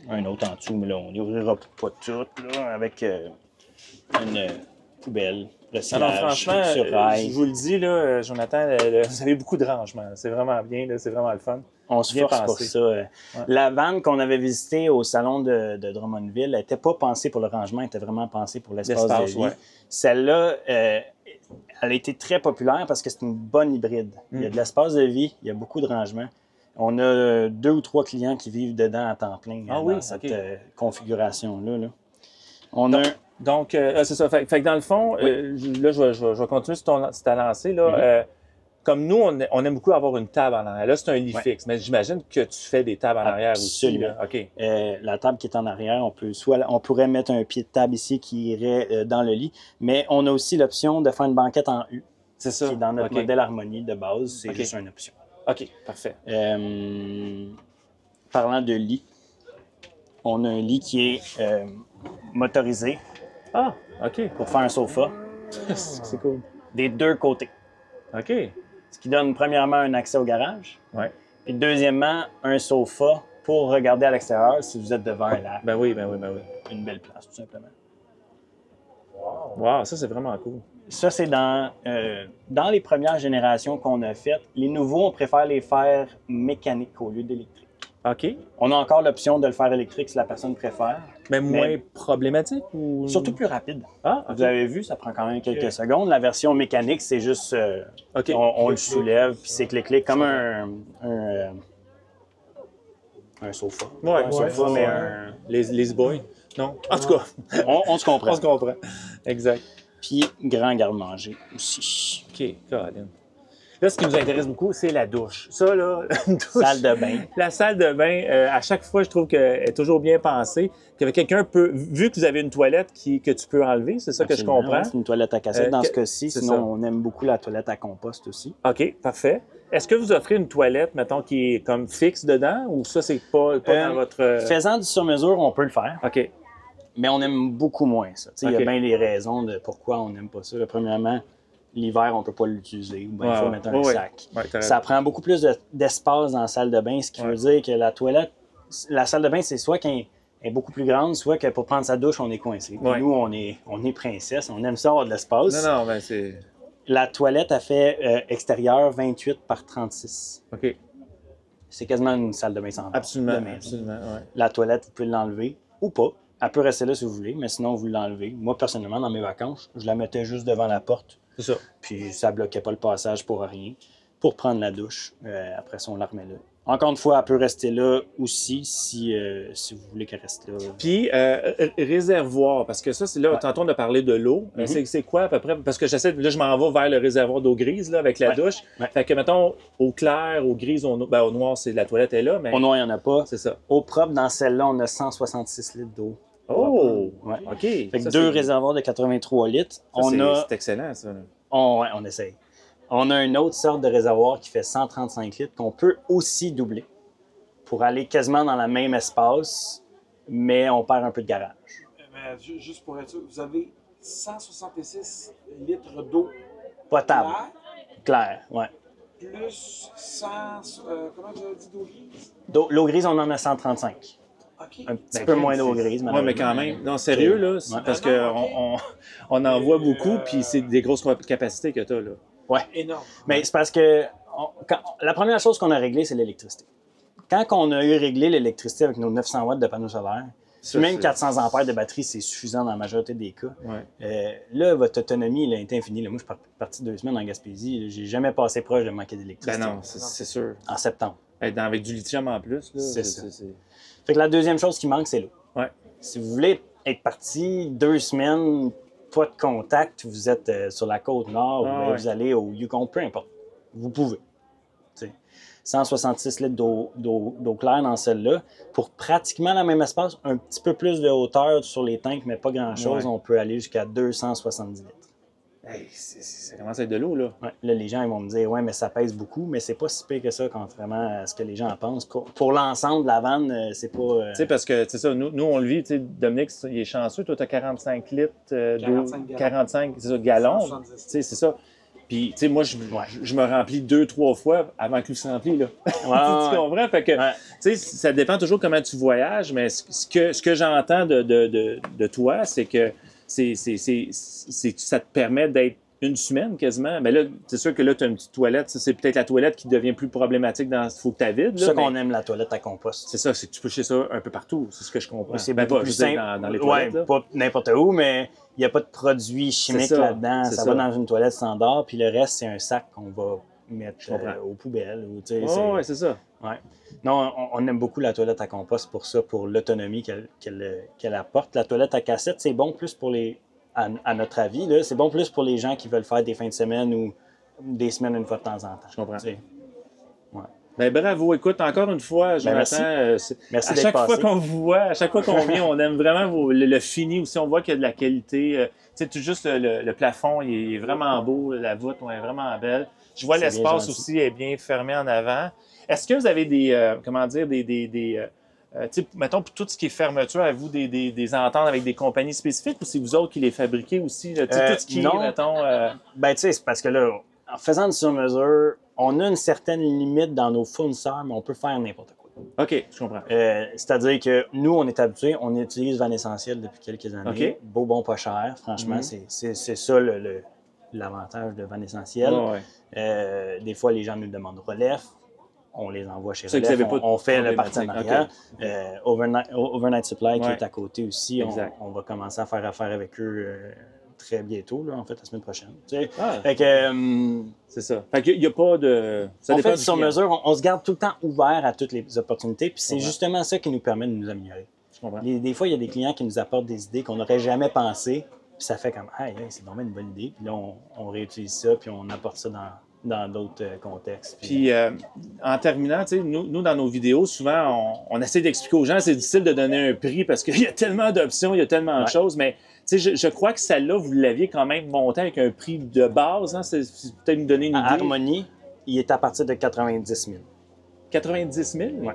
Un autre en dessous, mais là, on n'ouvrira pas tout, là, avec une poubelle, Non, recyclage franchement, sur rail. je vous le dis, là, Jonathan, vous avez beaucoup de rangements. C'est vraiment bien, là, c'est vraiment le fun. On se bien force pour pensé. ça. La vanne qu'on avait visitée au salon de Drummondville n'était pas pensée pour le rangement, elle était vraiment pensée pour l'espace de L'espace, vie. ouais. Celle-là, elle a été très populaire parce que c'est une bonne hybride. Il y a de l'espace de vie, il y a beaucoup de rangement. On a 2 ou 3 clients qui vivent dedans à temps plein Ah dans oui, cette ok. configuration-là. Là. On a un... Donc, c'est ça. Fait que dans le fond, là, je vais continuer sur ta lancée. Là, comme nous, on aime beaucoup avoir une table en arrière. Là, c'est un lit fixe, mais j'imagine que tu fais des tables en arrière aussi. Absolument. OK. La table qui est en arrière, on pourrait mettre un pied de table ici qui irait dans le lit, mais on a aussi l'option de faire une banquette en U. C'est ça. Qui, dans notre modèle Harmonie de base, c'est juste une option. OK, parfait. Parlant de lit, on a un lit qui est motorisé. Ah, OK. Pour faire un sofa. C'est cool. Des deux côtés. OK. Ce qui donne premièrement un accès au garage. Oui. Puis deuxièmement, un sofa pour regarder à l'extérieur si vous êtes devant un lac. Ben oui. Une belle place, tout simplement. Wow, ça, c'est vraiment cool. Ça, c'est dans les premières générations qu'on a faites. Les nouveaux, on préfère les faire mécaniques au lieu d'électrique. OK. On a encore l'option de le faire électrique si la personne préfère. Mais moins problématique ou... Surtout plus rapide. Ah, okay. Vous avez vu, ça prend quand même quelques secondes. La version mécanique, c'est juste... on le soulève, puis c'est clic-clic, comme un sofa. Ouais, un sofa, mais un... Les boys. Non? En tout cas, on se comprend. On se comprend. Exact. Puis grand garde-manger aussi. OK, Colin. Là, ce qui nous intéresse beaucoup, c'est la douche. Ça, là, une douche. Salle de bain. La salle de bain, à chaque fois, je trouve qu'elle est toujours bien pensée. Que quelqu'un peut, vu que vous avez une toilette que tu peux enlever, c'est ça Absolument, que je comprends. C'est une toilette à cassette dans ce cas-ci. Sinon, on aime beaucoup la toilette à compost aussi. OK, parfait. Est-ce que vous offrez une toilette, mettons, qui est comme fixe dedans, ou ça, c'est pas dans votre... Faisant du sur-mesure, on peut le faire. OK. Mais on aime beaucoup moins ça. Il y a bien des raisons de pourquoi on n'aime pas ça. Premièrement, l'hiver, on ne peut pas l'utiliser. Il faut mettre un sac. Ça prend beaucoup plus d'espace dans la salle de bain, ce qui veut dire que la salle de bain, c'est soit qu'elle est beaucoup plus grande, soit que pour prendre sa douche, on est coincé. Nous, on est princesse, on aime ça avoir de l'espace. Non, ben c'est... La toilette a fait extérieur 28 par 36. OK. C'est quasiment une salle de bain sans Absolument, absolument, La toilette, vous pouvez l'enlever ou pas. Elle peut rester là si vous voulez, mais sinon, vous l'enlevez. Moi, personnellement, dans mes vacances, je la mettais juste devant la porte. C'est ça. Puis ça bloquait pas le passage pour rien. Pour prendre la douche, après ça, on la remet là. Encore une fois, elle peut rester là aussi si vous voulez qu'elle reste là. Puis, réservoir, parce que ça, c'est là, tantôt on a parlé de l'eau. C'est quoi à peu près? Parce que là, je m'en vais vers le réservoir d'eau grise là, avec la douche. Fait que, mettons, au clair, au gris, au noir, c'est la toilette est là. Mais... Au noir, il n'y en a pas. C'est ça. Au propre, dans celle-là, on a 166 litres d'eau. Oh! OK. Fait que deux réservoirs de 83 litres. C'est excellent, ça. On essaye. On a une autre sorte de réservoir qui fait 135 litres qu'on peut aussi doubler pour aller quasiment dans le même espace, mais on perd un peu de garage. Juste pour être sûr, vous avez 166 litres d'eau potable. Claire, ouais. Plus 100, comment tu as dit, d'eau grise? L'eau grise, on en a 135. Okay. Un petit peu moins d'eau grise. Oui, mais quand même. Non, sérieux, là, parce qu'on en voit beaucoup, puis c'est des grosses capacités que tu as, là. Oui. Énorme. Mais c'est parce que la première chose qu'on a réglée, c'est l'électricité. Quand on a eu réglé l'électricité avec nos 900 watts de panneaux solaires, même 400 ampères de batterie, c'est suffisant dans la majorité des cas. Là, votre autonomie est infinie. Là, moi, je suis parti 2 semaines en Gaspésie. J'ai jamais passé proche de manquer d'électricité. Ben non, c'est sûr. En septembre. Avec du lithium en plus. C'est ça. Fait que la deuxième chose qui manque, c'est l'eau. Si vous voulez être parti 2 semaines, pas de contact, vous êtes sur la côte nord, ou vous allez au Yukon, peu importe. Vous pouvez. T'sais. 166 litres d'eau claire dans celle-là. Pour pratiquement le même espace, un petit peu plus de hauteur sur les tanks, mais pas grand-chose, on peut aller jusqu'à 270 litres. Hey, ça commence à être de l'eau, là. Là, les gens ils vont me dire, ouais, mais ça pèse beaucoup, mais c'est pas si pire que ça, contrairement à ce que les gens en pensent. Pour l'ensemble de la vanne, c'est pas... Tu sais, parce que, c'est ça, nous, on le vit, tu sais, Dominique, il est chanceux, toi, tu as 45 litres d'eau, 45 gallons, tu sais, c'est ça. Puis, tu sais, moi, je me remplis 2-3 fois avant qu'il se remplisse, là. Tu comprends? Fait que, tu sais, ça dépend toujours comment tu voyages, mais ce que j'entends de toi, c'est que ça te permet d'être une semaine quasiment. Mais là, c'est sûr que là, tu as une petite toilette. Ça, c'est peut-être la toilette qui devient plus problématique dans il faut que tu vides. C'est ça qu'on aime, la toilette à compost. C'est ça, c'est que tu peux chez ça un peu partout. C'est ce que je comprends. C'est pas plus simple. Dans les toilettes. Ouais, pas n'importe où, mais il n'y a pas de produits chimiques là-dedans. Ça va dans une toilette standard, puis le reste, c'est un sac qu'on va mettre aux poubelles. Oui, c'est ça. Ouais. Non, on aime beaucoup la toilette à compost pour ça, pour l'autonomie qu'elle apporte. La toilette à cassette, c'est bon plus pour à notre avis, c'est bon plus pour les gens qui veulent faire des fins de semaine des semaines une fois de temps en temps. Je comprends. Ouais. Ben, bravo. Écoute, encore une fois, Jonathan, merci à d'être chaque passé. fois qu'on vous voit, à chaque fois qu'on vient, on aime vraiment le fini aussi. On voit qu'il y a de la qualité. Tu sais, tout juste le plafond, il est vraiment beau. La voûte est vraiment belle. Je vois l'espace aussi est bien fermé en avant. Est-ce que vous avez des, comment dire, mettons, pour tout ce qui est fermeture, avez-vous des ententes avec des compagnies spécifiques ou c'est vous autres qui les fabriquez aussi? Là, tout ce qui est, mettons... Ben, tu sais, c'est parce que là, en faisant du sur-mesure, on a une certaine limite dans nos fournisseurs, mais on peut faire n'importe quoi. OK, je comprends. C'est-à-dire que nous, on est habitués, on utilise Van Essentiel depuis quelques années. Okay. Beau, bon, pas cher. Franchement, c'est ça l'avantage de Van Essentiel. Des fois, les gens nous demandent Relef. On les envoie chez Relef. On fait le partenariat. Overnight Supply, qui est à côté aussi, on va commencer à faire affaire avec eux très bientôt, là, en fait, la semaine prochaine. Fait que, c'est ça. Fait qu'il n'y a pas de... Ça on fait sur mesure, on se garde tout le temps ouvert à toutes les opportunités, puis c'est justement ça qui nous permet de nous améliorer. Des fois, il y a des clients qui nous apportent des idées qu'on n'aurait jamais pensé, puis ça fait comme « Hey, c'est vraiment une bonne idée », puis là, on réutilise ça, puis on apporte ça dans d'autres contextes. Puis, en terminant, nous, dans nos vidéos, souvent, on essaie d'expliquer aux gens, c'est difficile de donner un prix parce qu'il y a tellement d'options, il y a tellement de choses, mais je crois que celle-là, vous l'aviez quand même monté avec un prix de base. Hein? C'est peut-être nous donner une idée. Harmonie, il est à partir de 90 000. 90 000? Oui.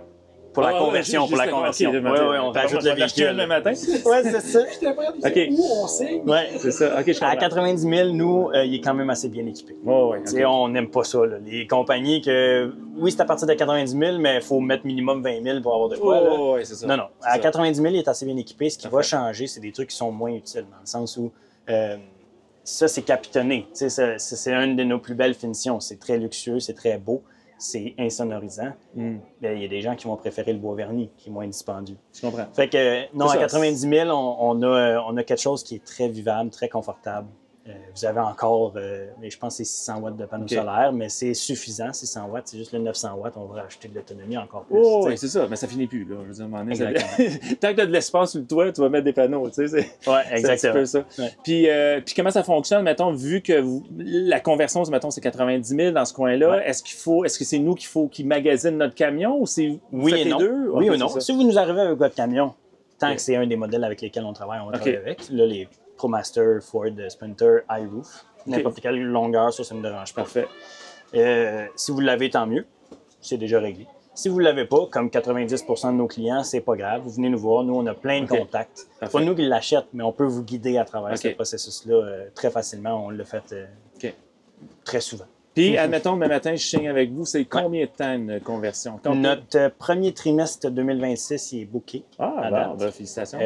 Pour la conversion, pour la conversion. Oui, on rajoute le véhicule. Le matin? Oui, c'est ça. OK. Où on signe? Oui, c'est ça. OK, je comprends. À 90 000, nous, il est quand même assez bien équipé. On n'aime pas ça. Là. Les compagnies que, oui, c'est à partir de 90 000, mais il faut mettre minimum 20 000 pour avoir de quoi. Oui, c'est ça. Non. À 90 000, il est assez bien équipé. Ce qui va changer, c'est des trucs qui sont moins utiles, dans le sens où ça, c'est capitonné. C'est une de nos plus belles finitions. C'est très luxueux, c'est très beau. C'est insonorisant. Il y a des gens qui vont préférer le bois verni, qui est moins dispendieux. Je comprends. Fait que, non, à 90 000, on a quelque chose qui est très vivable, très confortable. Vous avez encore, je pense que c'est 600 watts de panneaux solaires, mais c'est suffisant, 600 watts. C'est juste le 900 watts, on va rajouter de l'autonomie encore plus. Oui, c'est ça. Mais ça finit plus, là. Je veux dire, à un moment donné, tant que tu as de l'espace sur le toit, tu vas mettre des panneaux, tu sais. Oui, exactement. C'est un peu ça. Ouais. Puis comment ça fonctionne, mettons, vu que la conversion, mettons, c'est 90 000 dans ce coin-là, est-ce que c'est nous qui magasinent notre camion ou c'est oui et non. Deux? Oui ou non. Si vous nous arrivez avec votre camion, tant que c'est un des modèles avec lesquels on travaille, on va travailler avec. Là, les ProMaster, Ford, Sprinter, iRoof. N'importe quelle longueur, ça ne me dérange pas. Parfait. Si vous l'avez, tant mieux. C'est déjà réglé. Si vous ne l'avez pas, comme 90% de nos clients, c'est pas grave. Vous venez nous voir. Nous, on a plein de contacts. Pas nous qui l'achètent, mais on peut vous guider à travers ce processus-là très facilement. On le fait très souvent. Puis, admettons, demain matin, je signe avec vous. C'est combien de temps une conversion? Notre premier trimestre 2026, il est booké. Félicitations.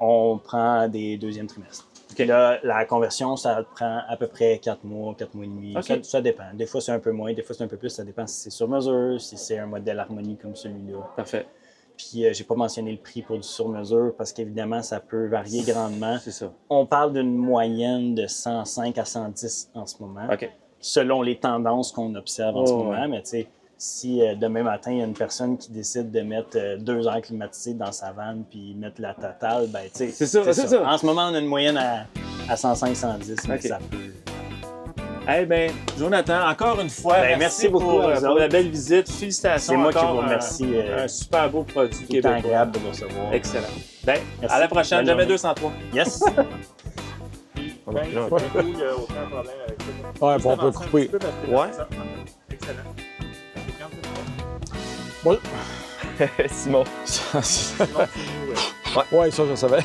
On prend des deuxièmes trimestres. Là, la conversion, ça prend à peu près 4 mois, 4 mois et demi. Ça dépend. Des fois, c'est un peu moins, des fois, c'est un peu plus. Ça dépend si c'est sur mesure, si c'est un modèle Harmonie comme celui-là. Parfait. Puis, j'ai pas mentionné le prix pour du sur-mesure parce qu'évidemment, ça peut varier grandement. C'est ça. On parle d'une moyenne de 105 à 110 en ce moment. Selon les tendances qu'on observe en ce moment. Mais tu sais, si demain matin, il y a une personne qui décide de mettre 2 airs climatisés dans sa vanne puis mettre la totale, ben tu sais, c'est ça. En ce moment, on a une moyenne à 105-110, mais ça peut... Eh bien, Jonathan, encore une fois, merci beaucoup pour la belle visite. Félicitations. C'est moi qui vous remercie. Un super beau produit québécois. C'est agréable de vous recevoir. Excellent. Ben, à la prochaine. Jamais 203. Yes. Il n'y a aucun problème avec ça. Ouais, on peut couper. Ouais. Excellent. Bon. Simon. Ouais, ça, je savais.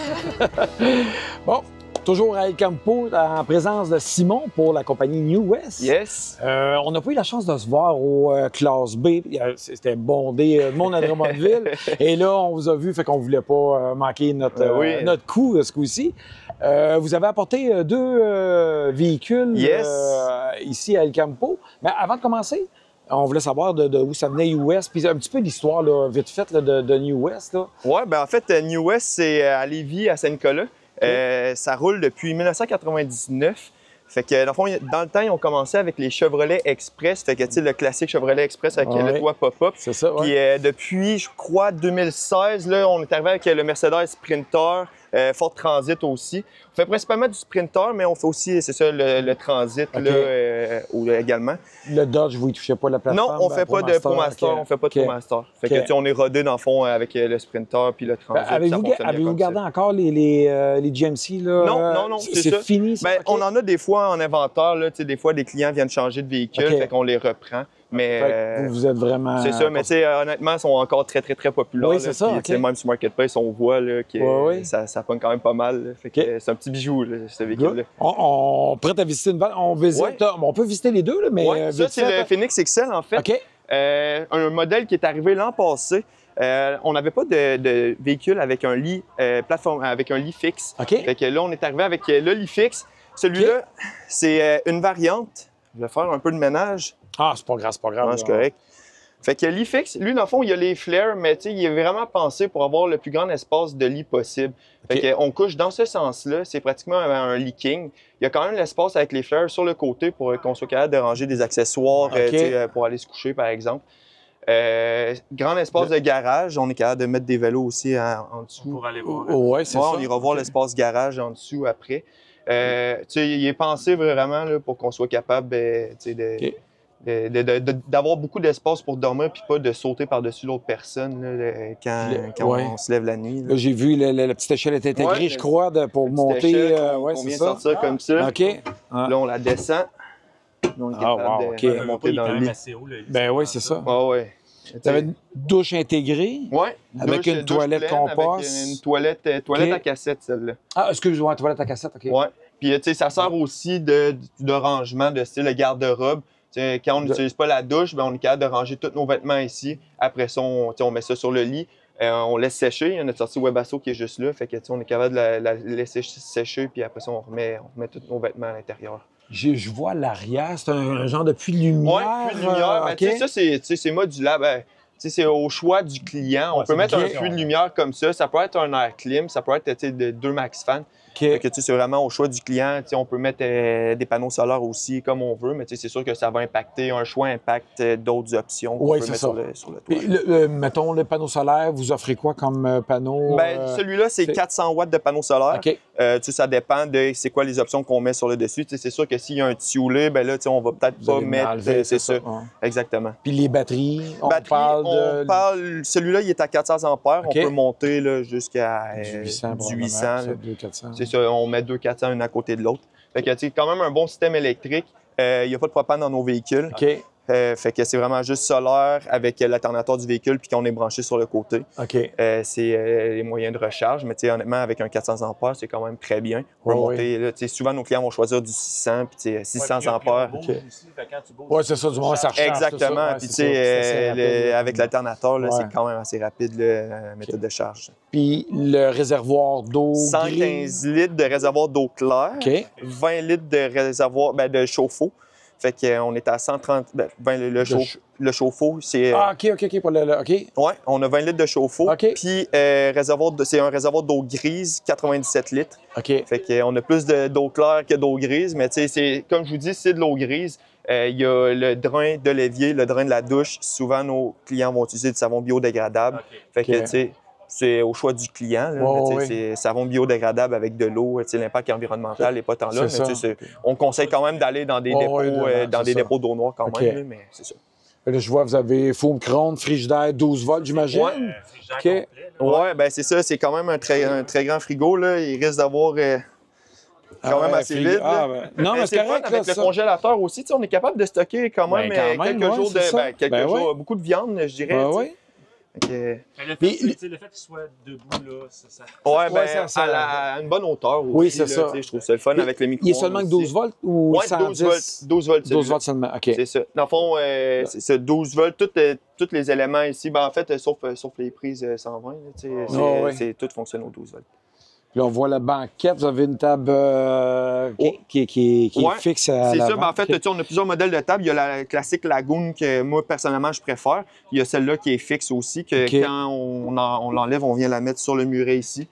Bon, toujours à El Campo, en présence de Simon pour la compagnie New West. Yes. On n'a pas eu la chance de se voir au classe B. C'était bondé, le monde à Drummondville. Et là, on vous a vu, fait qu'on ne voulait pas manquer notre coup ce coup-ci. Vous avez apporté 2 véhicules ici à El Campo. Mais avant de commencer, on voulait savoir de où ça venait New West, puis un petit peu l'histoire, vite faite, de New West. Oui, bien en fait, New West, c'est à Lévis, à Saint-Nicolas. Ça roule depuis 1999. Fait que, dans le temps, ils ont commencé avec les Chevrolet Express. Fait que, tu sais, le classique Chevrolet Express avec le toit pop-up. C'est ça, Puis depuis, je crois, 2016, là, on est arrivé avec le Mercedes Sprinter Ford Transit aussi. On fait principalement du Sprinter, mais on fait aussi, c'est ça, le Transit là, également. Le Dodge, vous ne touchez pas la plateforme? Non, on fait pas de ProMaster, on fait pas de ProMaster. Fait que, on est rodé dans le fond avec le Sprinter puis le Transit. Avez-vous gardé encore les GMC? Là? Non, c'est fini. On en a des fois en inventaire. Là, des fois, des clients viennent changer de véhicule, fait qu'on les reprend. Mais vous êtes vraiment... C'est ça, mais honnêtement, ils sont encore très, très, très populaires. Oui, c'est ça. Même sur Marketplace, on voit là, que ça pogne quand même pas mal. Là. Fait que c'est un petit bijou, là, ce véhicule-là. On prête à visiter une vanne. On peut visiter les deux, là, mais... ça, c'est le Phoenix XL, en fait. Un modèle qui est arrivé l'an passé. On n'avait pas de véhicule avec un lit plateforme, avec un lit fixe. Fait que là, on est arrivé avec le lit fixe. Celui-là, c'est une variante. Je vais faire un peu de ménage. Ah, c'est pas grave, c'est pas grave. Non, c'est correct. Fait que le lit fixe, lui, dans le fond, il y a les flares, mais il est vraiment pensé pour avoir le plus grand espace de lit possible. Fait qu'on couche dans ce sens-là, c'est pratiquement un lit king. Il y a quand même l'espace avec les flares sur le côté pour qu'on soit capable de ranger des accessoires pour aller se coucher, par exemple. Grand espace de garage, on est capable de mettre des vélos aussi en dessous. Pour aller voir. Oui, c'est ça. On ira voir l'espace garage en dessous après. Il est pensé vraiment là, pour qu'on soit capable d'avoir beaucoup d'espace pour dormir puis pas de sauter par-dessus l'autre personne là, quand on se lève la nuit. Là, j'ai vu la petite échelle est intégrée, je crois, pour monter. On vient de sortir comme ça. Là, on la descend. Là, on est capable de monter dans le lit. Ben oui, c'est ça. Tu avais une douche intégrée? Oui. Avec une toilette compost? Avec une toilette à cassette, celle-là. Ah, excuse-moi, toilette à cassette, OK. Oui. Puis, ça sert aussi de rangement de style garde-robe. Quand on n'utilise pas la douche, on est capable de ranger tous nos vêtements ici. Après ça, on met ça sur le lit. On laisse sécher. Il y a notre sortie Webasto qui est juste là. Fait que, on est capable de la laisser sécher. Puis après ça, on remet tous nos vêtements à l'intérieur. Je vois l'arrière. C'est un genre de puits de lumière. Oui, puits de lumière. Ça, c'est modulable. C'est au choix du client. On peut mettre un puits de lumière comme ça. Ça peut être un air clim. Ça peut être de 2 max fans. C'est vraiment au choix du client. On peut mettre des panneaux solaires aussi comme on veut, mais c'est sûr que ça va impacter. Un choix impacte d'autres options qu'on peut mettre sur le toit. Mettons, le panneau solaire, vous offrez quoi comme panneau? Celui-là, c'est 400 watts de panneau solaire. Ça dépend de c'est quoi les options qu'on met sur le dessus. C'est sûr que s'il y a un tioulé, on va peut-être pas mettre... C'est ça. Exactement. Puis les batteries, celui-là, il est à 400 ampères. On peut monter jusqu'à du 800. C'est ça, on met 2 400 une à côté de l'autre. Fait que c'est quand même un bon système électrique. Il n'y a pas de propane dans nos véhicules. Fait que c'est vraiment juste solaire avec l'alternateur du véhicule puis qu'on est branché sur le côté. C'est les moyens de recharge, mais honnêtement, avec un 400 ampères, c'est quand même très bien. On peut monter, là, souvent, nos clients vont choisir du 600 puis 600 ampères. Oui, c'est ça, du moment ça recharge. Exactement. Puis avec l'alternateur, c'est quand même assez rapide la méthode de charge. Puis le réservoir d'eau 115 litres de réservoir d'eau claire, 20 litres de réservoir de chauffe-eau. Fait qu'on est à 130... le chauffe-eau, c'est... Ah, OK. Pour Ouais, on a 20 litres de chauffe-eau. Puis c'est un réservoir d'eau grise, 97 litres. Fait qu'on a plus d'eau claire que d'eau grise, mais comme je vous dis, c'est de l'eau grise. Il y a le drain de l'évier, le drain de la douche. Souvent, nos clients vont utiliser du savon biodégradable. Fait que, c'est au choix du client. C'est savon biodégradable avec de l'eau. L'impact environnemental n'est pas tant là. On conseille quand même d'aller dans des dépôts d'eau noire quand même, mais c'est ça. Là, je vois, vous avez four micro-ondes, frigidaire, 12 volts, j'imagine. Oui, c'est ça. C'est quand même un très grand frigo. Là. Il risque d'avoir quand même assez vite. Non, mais c'est correct. Avec le congélateur aussi, on est capable de stocker quand même quelques jours, beaucoup de viande, je dirais. Le fait qu'il soit debout, là, ça... à une bonne hauteur aussi. Oui, c'est ça. Je trouve ça le fun avec le micro-ondes. Il est seulement que 12 volts ou 110? 12 volts. 12 volts seulement, OK. C'est ça. Dans le fond, c'est ça, 12 volts. Tous les éléments ici, en fait, sauf les prises 120, tout fonctionne au 12 volts. Là, on voit la banquette. Vous avez une table qui est fixe à c'est l'avant. Ça. En fait, on a plusieurs modèles de table. Il y a la classique Lagoon que moi, personnellement, je préfère. Il y a celle-là qui est fixe aussi, que quand on l'enlève, on vient la mettre sur le muret ici.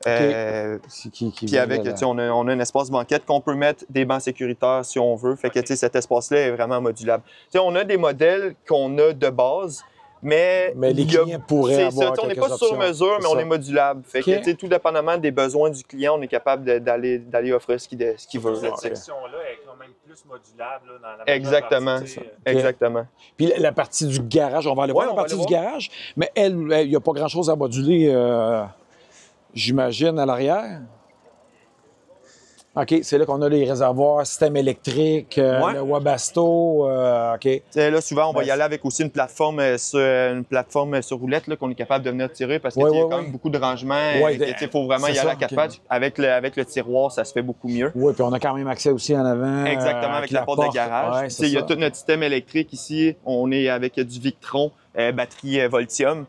Puis avec, on a un espace banquette qu'on peut mettre des bancs sécuritaires si on veut. Fait que cet espace-là est vraiment modulable. On a des modèles qu'on a de base, Mais les clients pourraient avoir on n'est quelques pas sur options. mesure, mais on est modulable. Fait OK. que, tu sais, tout dépendamment des besoins du client, on est capable d'aller offrir ce qu'il veut. Cette là, tu sais. section-là est quand même plus modulable là, dans la majeure Exactement. partie, tu sais, Exactement. Puis la partie du garage, on va aller voir Ouais, la on va partie aller du voir. garage, mais il n'y a pas grand-chose à moduler, j'imagine, à l'arrière. OK, c'est là qu'on a les réservoirs, système électrique, Ouais. le Webasto, OK. Tu sais, là, souvent, on va y aller avec aussi une plateforme sur roulette là, qu'on est capable de venir tirer parce qu'il y a quand même beaucoup de rangements. Ouais, Il faut vraiment c'est y aller ça, à quatre OK. pattes. Avec le tiroir, ça se fait beaucoup mieux. Oui, puis on a quand même accès aussi en avant. Exactement, avec la porte de garage. Ouais, Tu sais, il y a tout notre système électrique ici. On est avec du Victron, batterie Voltium.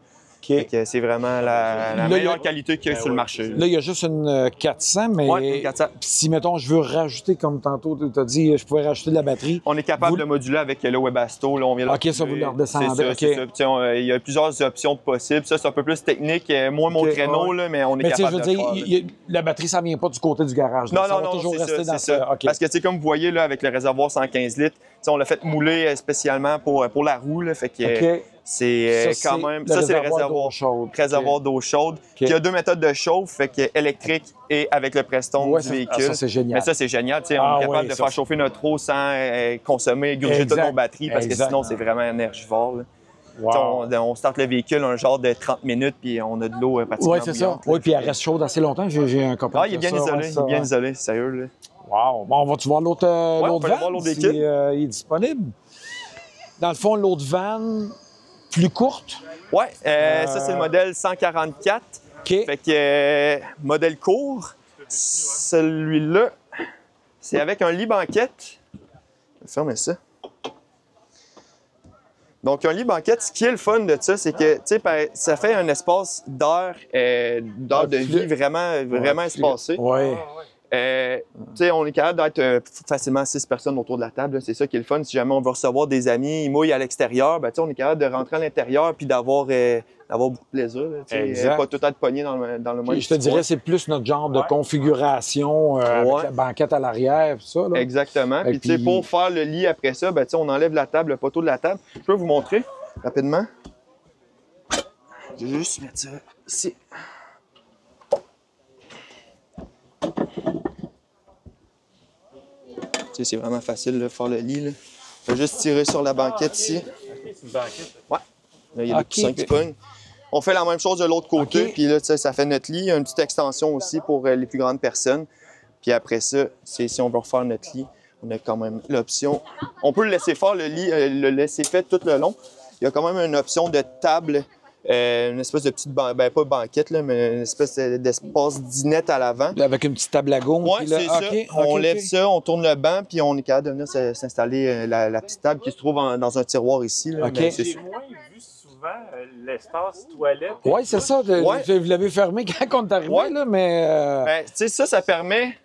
OK. Fait que c'est vraiment la Là, meilleure il y a- qualité qu'il y a sur le marché. Là, il y a juste une 400, mais Ouais, une 400. si, mettons, je veux rajouter, comme tantôt, tu as dit, je pourrais rajouter de la batterie. On est capable Vous- de moduler avec le Webasto. Là, on vient de OK, ça, vous le redescendez. C'est ça, OK. c'est ça. Puis, tu sais, il y a plusieurs options possibles. Ça, c'est un peu plus technique, moins mon OK, créneau, ouais. là, mais on est Mais tu sais, je capable veux de dire, le faire. Là. la batterie, ça ne vient pas du côté du garage. Non, là. Ça non, va non, toujours c'est rester ça, dans c'est ça. OK. Parce que, tu sais, comme vous voyez, là, avec le réservoir 115 litres, tu sais, on l'a fait mouler spécialement pour la roue. Là, fait que OK. c'est Ça, quand c'est même... le Ça, c'est le réservoir d'eau réservoir chaude. Réservoir d'eau chaude. Il y a deux méthodes de chauffe, fait que électrique et avec le Preston Ouais, du ça, véhicule. ça, c'est génial. Mais ça, c'est génial. Tu sais, Ah on est capable oui, de ça, faire chauffer notre eau sans consommer, gruger toute Exact. nos batteries, parce que Exact. sinon, c'est vraiment énergivore. Là. Wow. Tu sais, on starte le véhicule un genre de 30 minutes, puis on a de l'eau pratiquement Oui, c'est ça. bouillante, là. Oui, puis elle reste chaude assez longtemps. J'ai un copain Ah, il est bien qui a ça, isolé, ouais, il ça, est bien ouais. isolé, sérieux. Là. Wow. Bon, on va-tu voir l'autre on peut l'autre aller van, voir l'autre si, véhicule. il est disponible? Dans le fond, l'autre van, plus courte. Ouais, ça, c'est le modèle 144. OK. Fait que modèle court, celui-là, c'est avec un lit banquette. Je vais fermer ça. Donc, un lit banquette, ce qui est le fun de ça, c'est que, tu sais, ça fait un espace d'air de vie vraiment espacé. Oui. Tu sais, on est capable d'être facilement 6 personnes autour de la table. là. C'est ça qui est le fun. Si jamais on veut recevoir des amis, ils mouillent à l'extérieur, ben, tu sais, on est capable de rentrer à l'intérieur puis d'avoir beaucoup de plaisir. Là, tu sais, Exact. pas tout être pogné dans le même Puis je te dirais, c'est plus notre genre de configuration avec la banquette à l'arrière, tout ça. Là. Exactement. Et Puis, tu sais, puis- pour faire le lit après ça, ben, tu sais, on enlève la table, le poteau de la table. Je peux vous montrer rapidement. Je vais juste mettre ça ici. Tu sais, c'est vraiment facile de faire le lit. Là. Je vais juste tirer sur la banquette ici. c'est une banquette. Ouais. Là, il y a des Ok. coussins qui pognent. On fait la même chose de l'autre côté, Ok. puis là, tu sais, ça fait notre lit. Il y a une petite extension aussi pour les plus grandes personnes. Puis après ça, si on veut refaire notre lit, on a quand même l'option. On peut le laisser faire le lit, le laisser fait tout le long. Il y a quand même une option de table, une espèce de petite, pas banquette, là, mais une espèce d'espace dinette à l'avant. Avec une petite table à gomme. Oui, puis là- c'est ça. OK, On OK, lève OK. ça, on tourne le banc, puis on est capable de venir s'installer la petite table qui se trouve dans un tiroir ici. Là, OK. mais c'est J'ai sûr. moins vu souvent l'espace toilette. Oui, c'est ça. Ouais. Vous l'avez fermé quand on est arrivé, Ouais. là, mais... Ben, tu sais, ça permet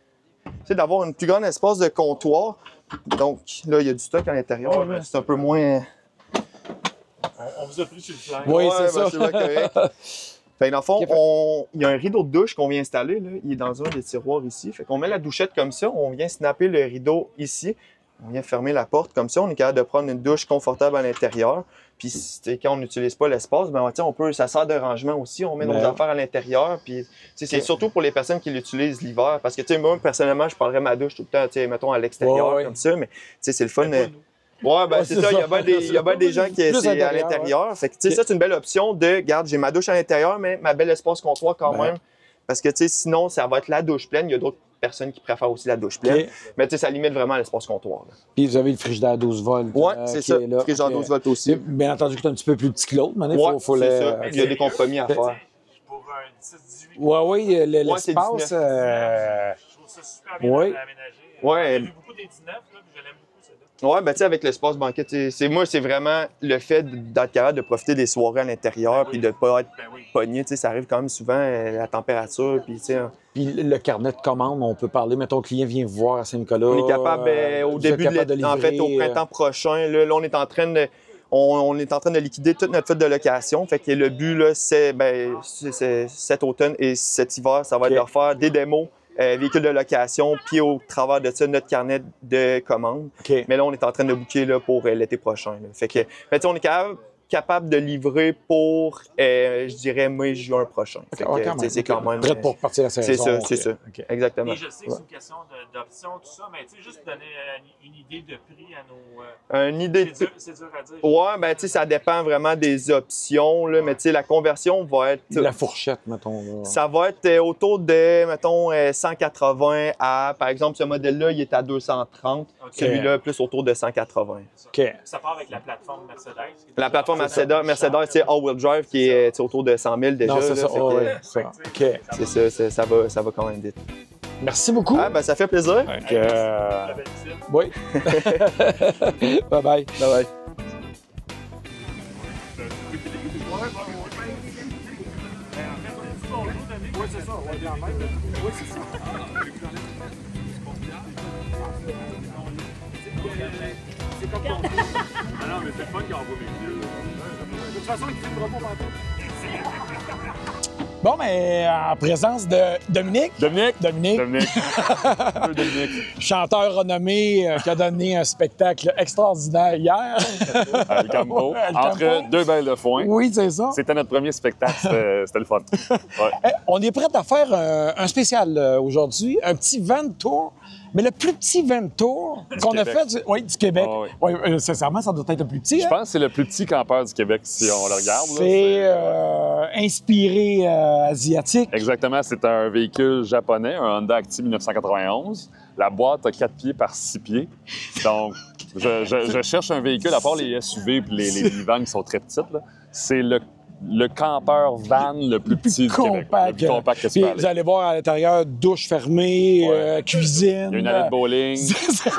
tu sais, d'avoir un plus grand espace de comptoir. Donc, là, il y a du stock à l'intérieur. Ouais, là. ben, C'est un peu moins... On vous a pris sur le flanc. Oui, Ouais, c'est ben, ça. c'est bien correct. Fait que dans le fond, Ok, fait- il y a un rideau de douche qu'on vient installer. Là. Il est dans un des tiroirs ici. Fait qu'on met la douchette comme ça. On vient snapper le rideau ici. On vient fermer la porte comme ça. On est capable de prendre une douche confortable à l'intérieur. Puis quand on n'utilise pas l'espace, ben, tu sais, on peut, ça sert de rangement aussi. On met nos Ben. affaires à l'intérieur. Puis tu sais, c'est Ok. surtout pour les personnes qui l'utilisent l'hiver. Parce que tu sais, moi, personnellement, je parlerais ma douche tout le temps, tu sais, mettons à l'extérieur Ouais. comme ça. Mais tu sais, c'est le fun. Mais pas nous. Ouais, ben Ouais, c'est c'est ça. Il y ça. a bien des gens qui Plus c'est à intérieur, l'intérieur. Fait que, tu sais, Ok. ça, c'est une belle option de, regarde, j'ai ma douche à l'intérieur, mais ma belle espace comptoir quand Ben. même. Parce que, tu sais, sinon, ça va être la douche pleine. Il y a d'autres personnes qui préfèrent aussi la douche pleine. OK. Mais, tu sais, ça limite vraiment l'espace comptoir. là. Puis vous avez le frigidaire à 12 volts. Ouais, c'est qui ça. est là. Frigidaire OK. 12 volts aussi. Bien entendu que c'est un petit peu plus petit que l'autre, mais il Ouais, faut c'est le... ça. Il y a des compromis à faire. Pour un 17-18, Oui, oui, Ouais, c'est l'espace... 19. je trouve ça super bien Ouais. aménagé. Ouais. J'ai vu beaucoup des 19, là, puis je l'aime beaucoup, celui-là. Ouais, ben tu sais, avec l'espace banquette, c'est vraiment le fait d'être capable de profiter des soirées à l'intérieur puis de ne pas être Ben oui. pogné. Tu sais, ça arrive quand même souvent, la température, puis tu sais, Puis le carnet de commande, on peut parler, mettons, le client vient vous voir à Saint-Nicolas. on est capable, au vous êtes début de capable l'été, en fait, au livrer, printemps prochain, là, on est en train de... On est en train de liquider toute notre flotte de location. Fait que le but, là, c'est cet automne et cet hiver, ça va être OK. de faire des démos, véhicules de location, puis au travers de ça, notre carnet de commandes. OK. Mais là, on est en train de booker là, pour l'été prochain. Là. Fait que, on est capable, capable de livrer pour, je dirais, mai-juin prochain. C'est quand même... Prête pour partir la saison. C'est ça. Okay. Exactement. Et je sais que c'est une question d'option, tout ça, mais tu sais, juste donner une idée de prix à nos... Une idée de... C'est dur à dire. Ouais, ben tu sais, ça dépend vraiment des options, là, mais tu sais, la conversion va être... La fourchette, mettons. Là. Ça va être autour de, mettons, 180 à... Par exemple, ce modèle-là, il est à 230. Okay. Celui-là, plus autour de 180. OK. Ça part avec la plateforme Mercedes. La plateforme Mercedes, c'est all-wheel drive qui est autour de 100 000 déjà. Non, c'est ça. C'est ça, ça va quand même vite. Merci beaucoup. Ah, ben ça fait plaisir. Oui. Bye-bye. Bye-bye. Oui, c'est ça. Oui, bien même. Oui, c'est ça. C'est comme ton... Ah non, mais c'est le fun quand on voit mes yeux. De toute façon, il ne filmera pas partout. Bon, mais en présence de Dominique. Dominique. Chanteur renommé qui a donné un spectacle extraordinaire hier. À El Campo. Entre deux belles de foin. Oui, c'est ça. C'était notre premier spectacle. C'était le fun. Ouais. On est prêt à faire un spécial aujourd'hui, un petit van tour. Mais le plus petit van tour qu'on a fait du Québec, sincèrement, ça doit être le plus petit. Je pense que c'est le plus petit campeur du Québec, si on le regarde. C'est inspiré asiatique. Exactement, c'est un véhicule japonais, un Honda Active 1991. La boîte a 4 pieds par 6 pieds. Donc, je cherche un véhicule, à part les SUV et les minivans qui sont très petites. C'est le campeur van le plus petit du Québec. Le plus compact que tu peux aller. Vous allez voir à l'intérieur, douche fermée, cuisine. Il y a une allée de bowling. Ça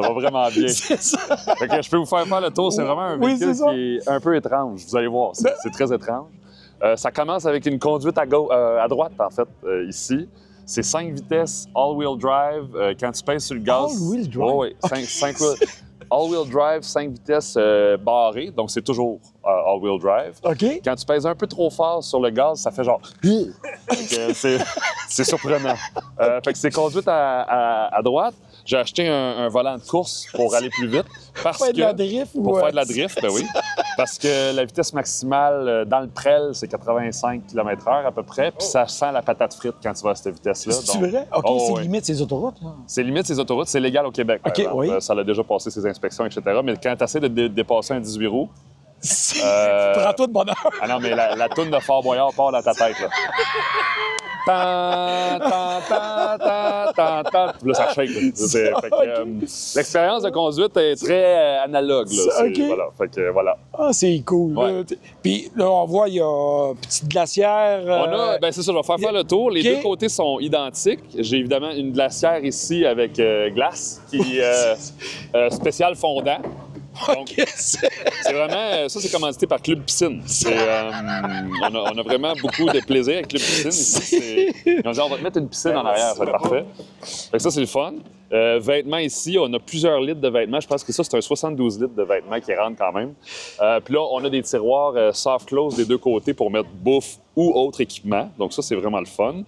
va vraiment bien. C'est ça. Fait que je peux vous faire le tour. C'est vraiment un véhicule qui est un peu étrange. Vous allez voir, c'est très étrange. Ça commence avec une conduite à droite, en fait, ici. C'est 5 vitesses all-wheel drive. Quand tu pèses sur le gaz... All-wheel drive? Oui, 5 all-wheel drive, 5 vitesses barrées, donc c'est toujours all-wheel drive. OK. Quand tu pèses un peu trop fort sur le gaz, ça fait genre... c'est surprenant. Fait que c'est conduite à droite. J'ai acheté un volant de course pour aller plus vite. Pour faire de la drift? Pour faire de la drift, ben oui. Parce que la vitesse maximale dans le prel, c'est 85 km/h à peu près. Puis ça sent la patate frite quand tu vas à cette vitesse-là. C'est vrai? OK, c'est limite ces autoroutes. Là. C'est limite ces autoroutes. C'est légal au Québec. OK, oui. Ça a déjà passé ses inspections, etc. Mais quand tu essaies de dépasser un 18 roues... Prends-toi de bonheur. Ah non, mais la toune de Fort Boyard part dans ta tête, là. Là, ça shake. L'expérience de conduite est très analogue. Là. OK. Voilà. Fait que, voilà. Ah, c'est cool. Ouais. Puis là, on voit, il y a une petite glacière. C'est ça, je vais faire le tour. Les deux côtés sont identiques. J'ai évidemment une glacière ici avec glace qui est spécial fondant. Donc, c'est vraiment... Ça, c'est commandité par Club Piscine. On a vraiment beaucoup de plaisir avec Club Piscine. Ici, ils ont dit, on va te mettre une piscine en arrière. C'est parfait. Fait que ça, c'est le fun. Vêtements ici, on a plusieurs litres de vêtements. Je pense que ça, c'est un 72 litres de vêtements qui rentrent quand même. Puis là, on a des tiroirs soft close des deux côtés pour mettre bouffe ou autre équipement. Donc ça, c'est vraiment le fun.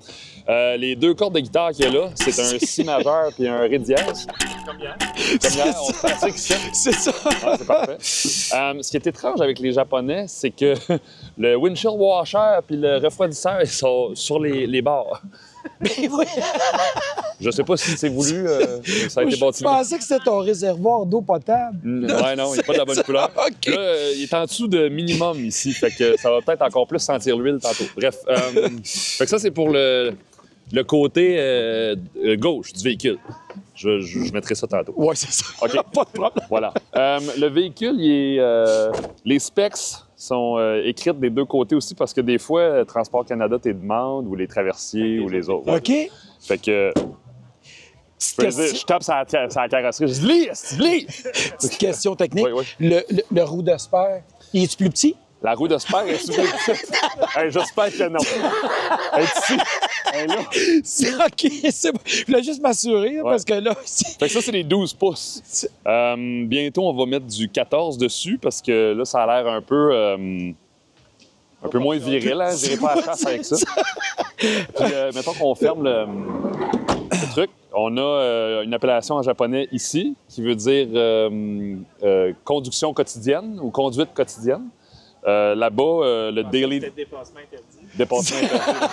Les deux cordes de guitare qu'il y a là, c'est un si majeur puis un ré dièse. Comme hier, on se pratique ici. C'est ça. Ouais, c'est parfait. Ce qui est étrange avec les Japonais, c'est que le windshield washer puis le refroidisseur, ils sont sur les bords. Mais oui! Je sais pas si c'est voulu, ça a été bâti. Je pensais que c'était ton réservoir d'eau potable. Ouais, non, il n'est pas de la bonne couleur. OK. Là, il est en dessous de minimum ici, fait que ça va peut-être encore plus sentir l'huile tantôt. Bref, fait que ça, c'est pour le côté gauche du véhicule. Je mettrai ça tantôt. Oui, c'est ça. OK. Pas de problème. Voilà. Le véhicule, les specs sont écrites des deux côtés aussi parce que des fois, Transport Canada te demande, ou les traversiers, ou les autres. OK. Fait que... Je tape sur la carrosserie. Je dis, lis! Petite question technique. Oui. Le roue de spare, il est plus petit? La roue de spare est super petite. Hey, j'espère que non. Elle est ici. Elle est là. C'est OK, c'est bon. Je voulais juste m'assurer parce que là... Fait que ça, c'est les 12 pouces. Bientôt, on va mettre du 14 dessus parce que là, ça a l'air un peu moins viril. Hein? Je n'irai pas à la chasse avec ça. Puis, mettons qu'on ferme le truc. On a une appellation en japonais ici qui veut dire conduction quotidienne ou conduite quotidienne. Là-bas, le daily... Dépassement interdit. Dépassement interdit.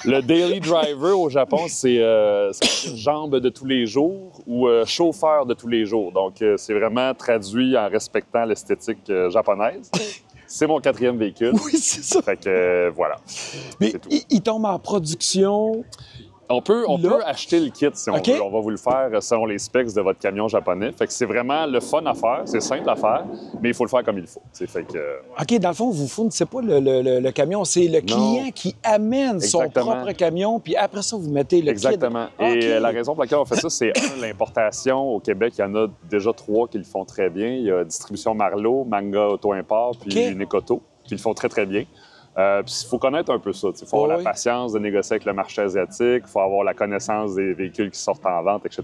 Le daily driver au Japon, c'est jambe de tous les jours ou chauffeur de tous les jours. Donc, c'est vraiment traduit en respectant l'esthétique japonaise. C'est mon 4e véhicule. Oui, c'est ça. Fait que voilà. Mais il tombe en production. On peut acheter le kit si on OK. veut. On va vous le faire selon les specs de votre camion japonais. Fait que c'est vraiment le fun à faire. C'est simple à faire, mais il faut le faire comme il faut. T'sais, fait que, OK, dans le fond, vous ne fournissez pas le camion. C'est le client qui amène Exactement. son propre camion, puis après ça, vous mettez le Exactement. kit. Et OK. la raison pour laquelle on fait ça, c'est l'importation. Au Québec, il y en a déjà 3 qui le font très bien. Il y a Distribution Marlot, Manga Auto Import, puis OK. Nekoto, qui le font très, très bien. Puis il faut connaître un peu ça. Il faut avoir la patience de négocier avec le marché asiatique, il faut avoir la connaissance des véhicules qui sortent en vente, etc.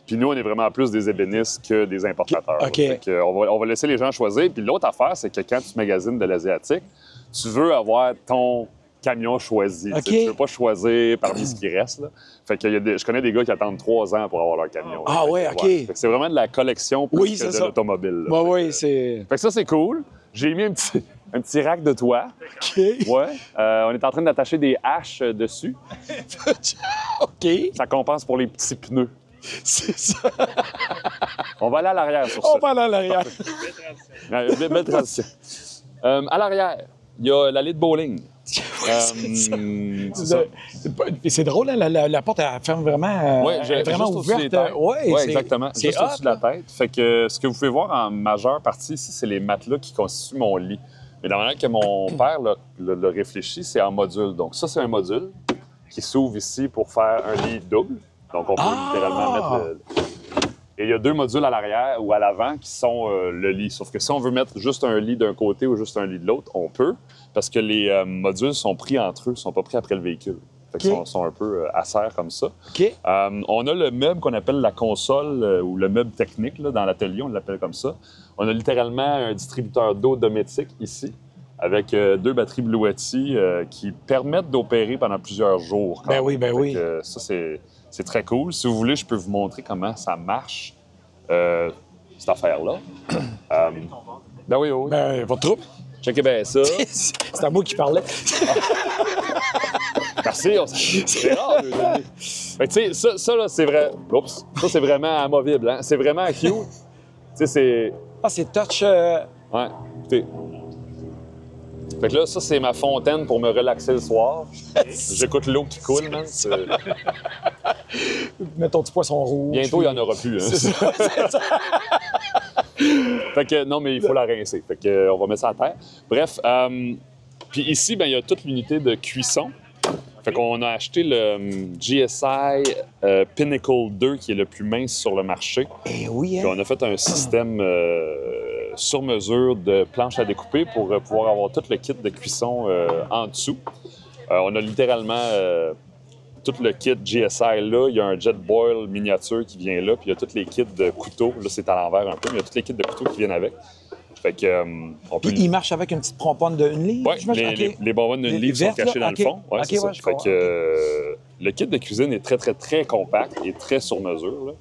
Puis nous, on est vraiment plus des ébénistes que des importateurs. OK. Fait que on va laisser les gens choisir. Puis l'autre affaire, c'est que quand tu magasines de l'asiatique, tu veux avoir ton camion choisi. OK. Tu veux pas choisir parmi ce qui reste. Là. Fait que je connais des gars qui attendent 3 ans pour avoir leur camion. Ah Fait ouais, que, OK. Fait que c'est vraiment de la collection plus Oui, que c'est de ça. l'automobile. là. Bah Fait oui, que- c'est... Fait que ça, c'est cool. J'ai mis un petit rack de toit. OK. Ouais. On est en train d'attacher des haches dessus. OK. Ça compense pour les petits pneus. C'est ça. On va aller à l'arrière sur ça. On va aller à l'arrière. Belle transition. À l'arrière, il y a l'allée de bowling. C'est ça. C'est drôle, hein, la porte, elle ferme vraiment, Oui, elle est vraiment ouverte. Oui, exactement. C'est Juste au-dessus de hot, la tête. Fait que ce que vous pouvez voir en majeure partie ici, c'est les matelas qui constituent mon lit. Mais la manière que mon père l'a réfléchi, c'est en module. Donc ça, c'est un module qui s'ouvre ici pour faire un lit double. Donc on peut littéralement mettre Et il y a 2 modules à l'arrière ou à l'avant qui sont le lit. Sauf que si on veut mettre juste un lit d'un côté ou juste un lit de l'autre, on peut, parce que les modules sont pris entre eux, ne sont pas pris après le véhicule. Fait qu'ils sont un peu à serre comme ça. OK. On a le meuble qu'on appelle la console ou le meuble technique là, dans l'atelier, on l'appelle comme ça. On a littéralement un distributeur d'eau dométique ici, avec 2 batteries Bluetti qui permettent d'opérer pendant plusieurs jours. Ben oui, ben oui. Ça, c'est très cool. Si vous voulez, je peux vous montrer comment ça marche, cette affaire-là. Ben oui, oui. Ben, votre troupe. Checkez bien ça. C'est à moi qui parlais. Merci. C'est rare. Fait que, tu sais, ça là, c'est vrai. Oups. Ça, c'est vraiment amovible. Hein? C'est vraiment cute. Tu sais, c'est... Ah, c'est touch... Ouais. Écoutez. Fait que là, ça, c'est ma fontaine pour me relaxer le soir. J'écoute l'eau qui coule, man. Mets ton petit poisson rouge. Bientôt, il n'y en aura plus. Hein. C'est ça, c'est ça. Fait que, non, mais il faut la rincer. Fait que, on va mettre ça à terre. Bref, puis ici, ben, il y a toute l'unité de cuisson. Fait qu'on a acheté le GSI Pinnacle 2, qui est le plus mince sur le marché. Eh oui, Puis hein? on a fait un système sur mesure de planches à découper pour pouvoir avoir tout le kit de cuisson en dessous. On a littéralement tout le kit GSI là. Il y a un jet boil miniature qui vient là. Puis il y a tous les kits de couteaux. Là, c'est à l'envers un peu, mais il y a tous les kits de couteaux qui viennent avec. Fait que, on peut... Puis il marche avec une petite pomponne de 1 livre? Oui, j'imagine? OK. les bonbonnes d'une livre sont vertes, cachées là? dans OK. le fond. Ouais, OK, c'est ça. ouais, je Fait comprends. que, le kit de cuisine est très, très, très compact et très sur mesure. Là.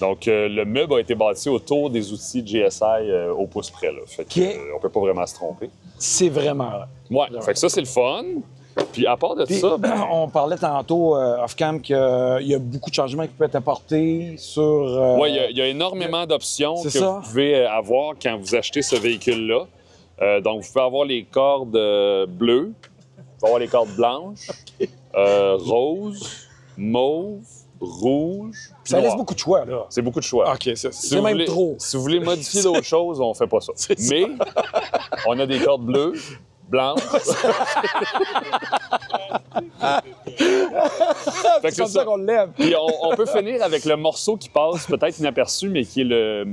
Donc, le meuble a été bâti autour des outils GSI au pouce près. Là. Fait que, OK. on peut pas vraiment se tromper. C'est vraiment... Ouais, fait que ça, c'est le fun. Puis à part de Puis, ça, ben, on parlait tantôt, off-cam, qu'il y a beaucoup de changements qui peuvent être apportés sur... ouais, il y a énormément d'options C'est que ça. vous pouvez avoir quand vous achetez ce véhicule-là. Donc, vous pouvez avoir les cordes bleues, vous pouvez avoir les cordes blanches, roses, mauve, rouge. Ça laisse noir. beaucoup de choix, là. C'est beaucoup de choix. OK, Si c'est vous même voulez- trop. Si vous voulez modifier d'autres choses, on fait pas ça. C'est ça. Mais on a des cordes bleues, blanches. Fait que C'est comme c'est ça ça. qu'on l'aime. Puis on peut finir avec le morceau qui passe peut-être inaperçu, mais qui est le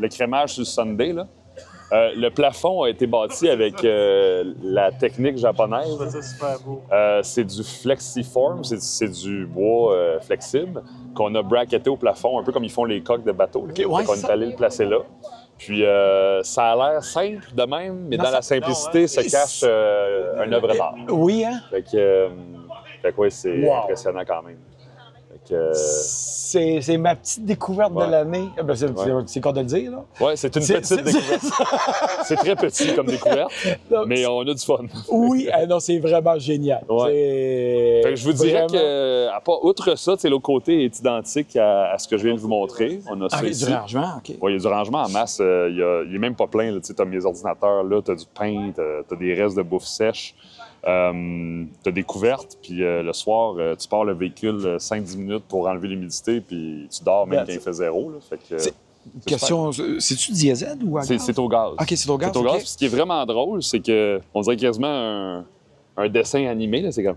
crémage sur le Sunday. Là. Le plafond a été bâti avec la technique japonaise. C'est super beau. C'est du flexiform, c'est du bois flexible qu'on a bracketé au plafond, un peu comme ils font les coques de bateau. Là. OK, ouais, Fait qu'on c'est est ça. allé le placer là. Puis ça a l'air simple de même, mais Non, dans la ça- simplicité se cache une œuvre d'art. Oui, hein? Fait que ouais, c'est Wow. impressionnant quand même. C'est ma petite découverte de l'année. Ben, c'est quoi de le dire, là? Oui, c'est une petite découverte. C'est très petit comme découverte, mais on a du fun. Oui, non, c'est vraiment génial. Ouais. Fait que je vous dirais que, outre ça, l'autre côté est identique à ce que je viens de vous montrer. On a ça ici. Du rangement, OK. Oui, il y a du rangement en masse. Il est même pas plein. Tu as mes ordinateurs, là, tu as du pain, tu as des restes de bouffe sèche. Tu as des couvertes, puis le soir, tu pars le véhicule 5-10 minutes pour enlever l'humidité, puis tu dors même quand il fait 0. Là. Fait que, question, c'est-tu diesel ou à gaz? C'est au gaz. OK, c'est au gaz. C'est au gaz. Ce qui est vraiment drôle, c'est qu'on dirait quasiment un dessin animé. Là. C'est comme...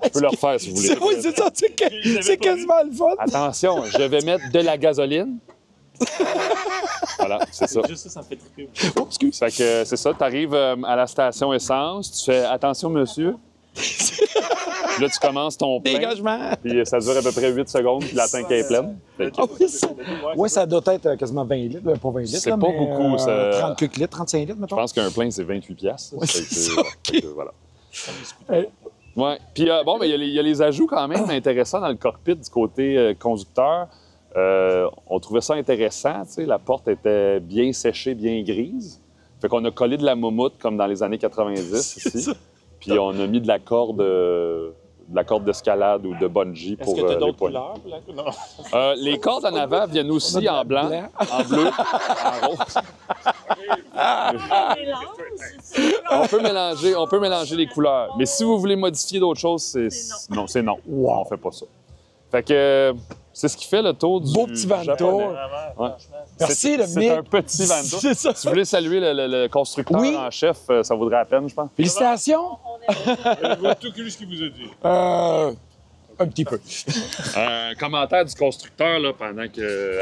Je peux le refaire si vous voulez. Oui, c'est ça. C'est quasiment le fun. Attention, je vais mettre de la gasoline. Voilà, c'est ça. Juste ça me fait triper. Oh, excuse. Fait que c'est ça, tu arrives à la station essence, tu fais « Attention, monsieur ». Là, tu commences ton plein. Dégagement. Puis ça dure à peu près 8 secondes, puis la tank est pleine. Oui, ça doit être quasiment 20 litres, pas 20 litres. C'est pas beaucoup. 30 litres, 35 litres, mettons. Je pense qu'un plein, c'est 28 piastres. Ouais, c'est ça, OK. Voilà. Ouais. Puis bon, il y a les ajouts quand même intéressants dans le cockpit du côté conducteur. On trouvait ça intéressant, tu sais, la porte était bien séchée, bien grise. Fait qu'on a collé de la moumoute comme dans les années 90 ici. Puis on a mis de la corde d'escalade ou de bungee pour Est-ce que tu as les d'autres poignées. couleurs? Non. Les cordes en avant viennent aussi en blanc, en bleu, en rose. On peut mélanger les couleurs. Mais si vous voulez modifier d'autres choses, c'est non. Wow. On fait pas ça. Fait que c'est ce qui fait le tour du Beau petit Vanta. Ouais. Merci, le C'est un petit Vanta. C'est ça. Si vous voulez saluer le constructeur en chef, ça vaudrait la peine, je pense. Félicitations. Tout ce qu'il vous a dit. Un petit peu. Commentaire du constructeur, là, pendant que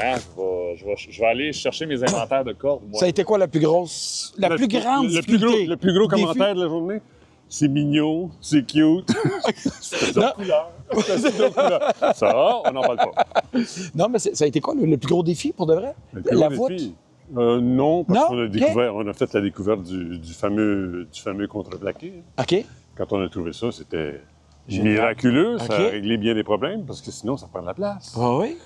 je vais aller chercher mes inventaires de cordes. Moi. Ça a été quoi la plus grosse, la plus grande difficulté? Le plus gros Défi? commentaire de la journée, c'est mignon, c'est cute. C'est d'autres couleurs. Ça, on n'en parle pas. Non, mais ça a été quoi le plus gros défi pour de vrai? La voûte? Non, parce Non? qu'on a découvert, on a fait la découverte du fameux contreplaqué. OK. Quand on a trouvé ça, c'était Génial. miraculeux. Ça a OK. réglé bien des problèmes, parce que sinon, ça prend de la place. Ah oui?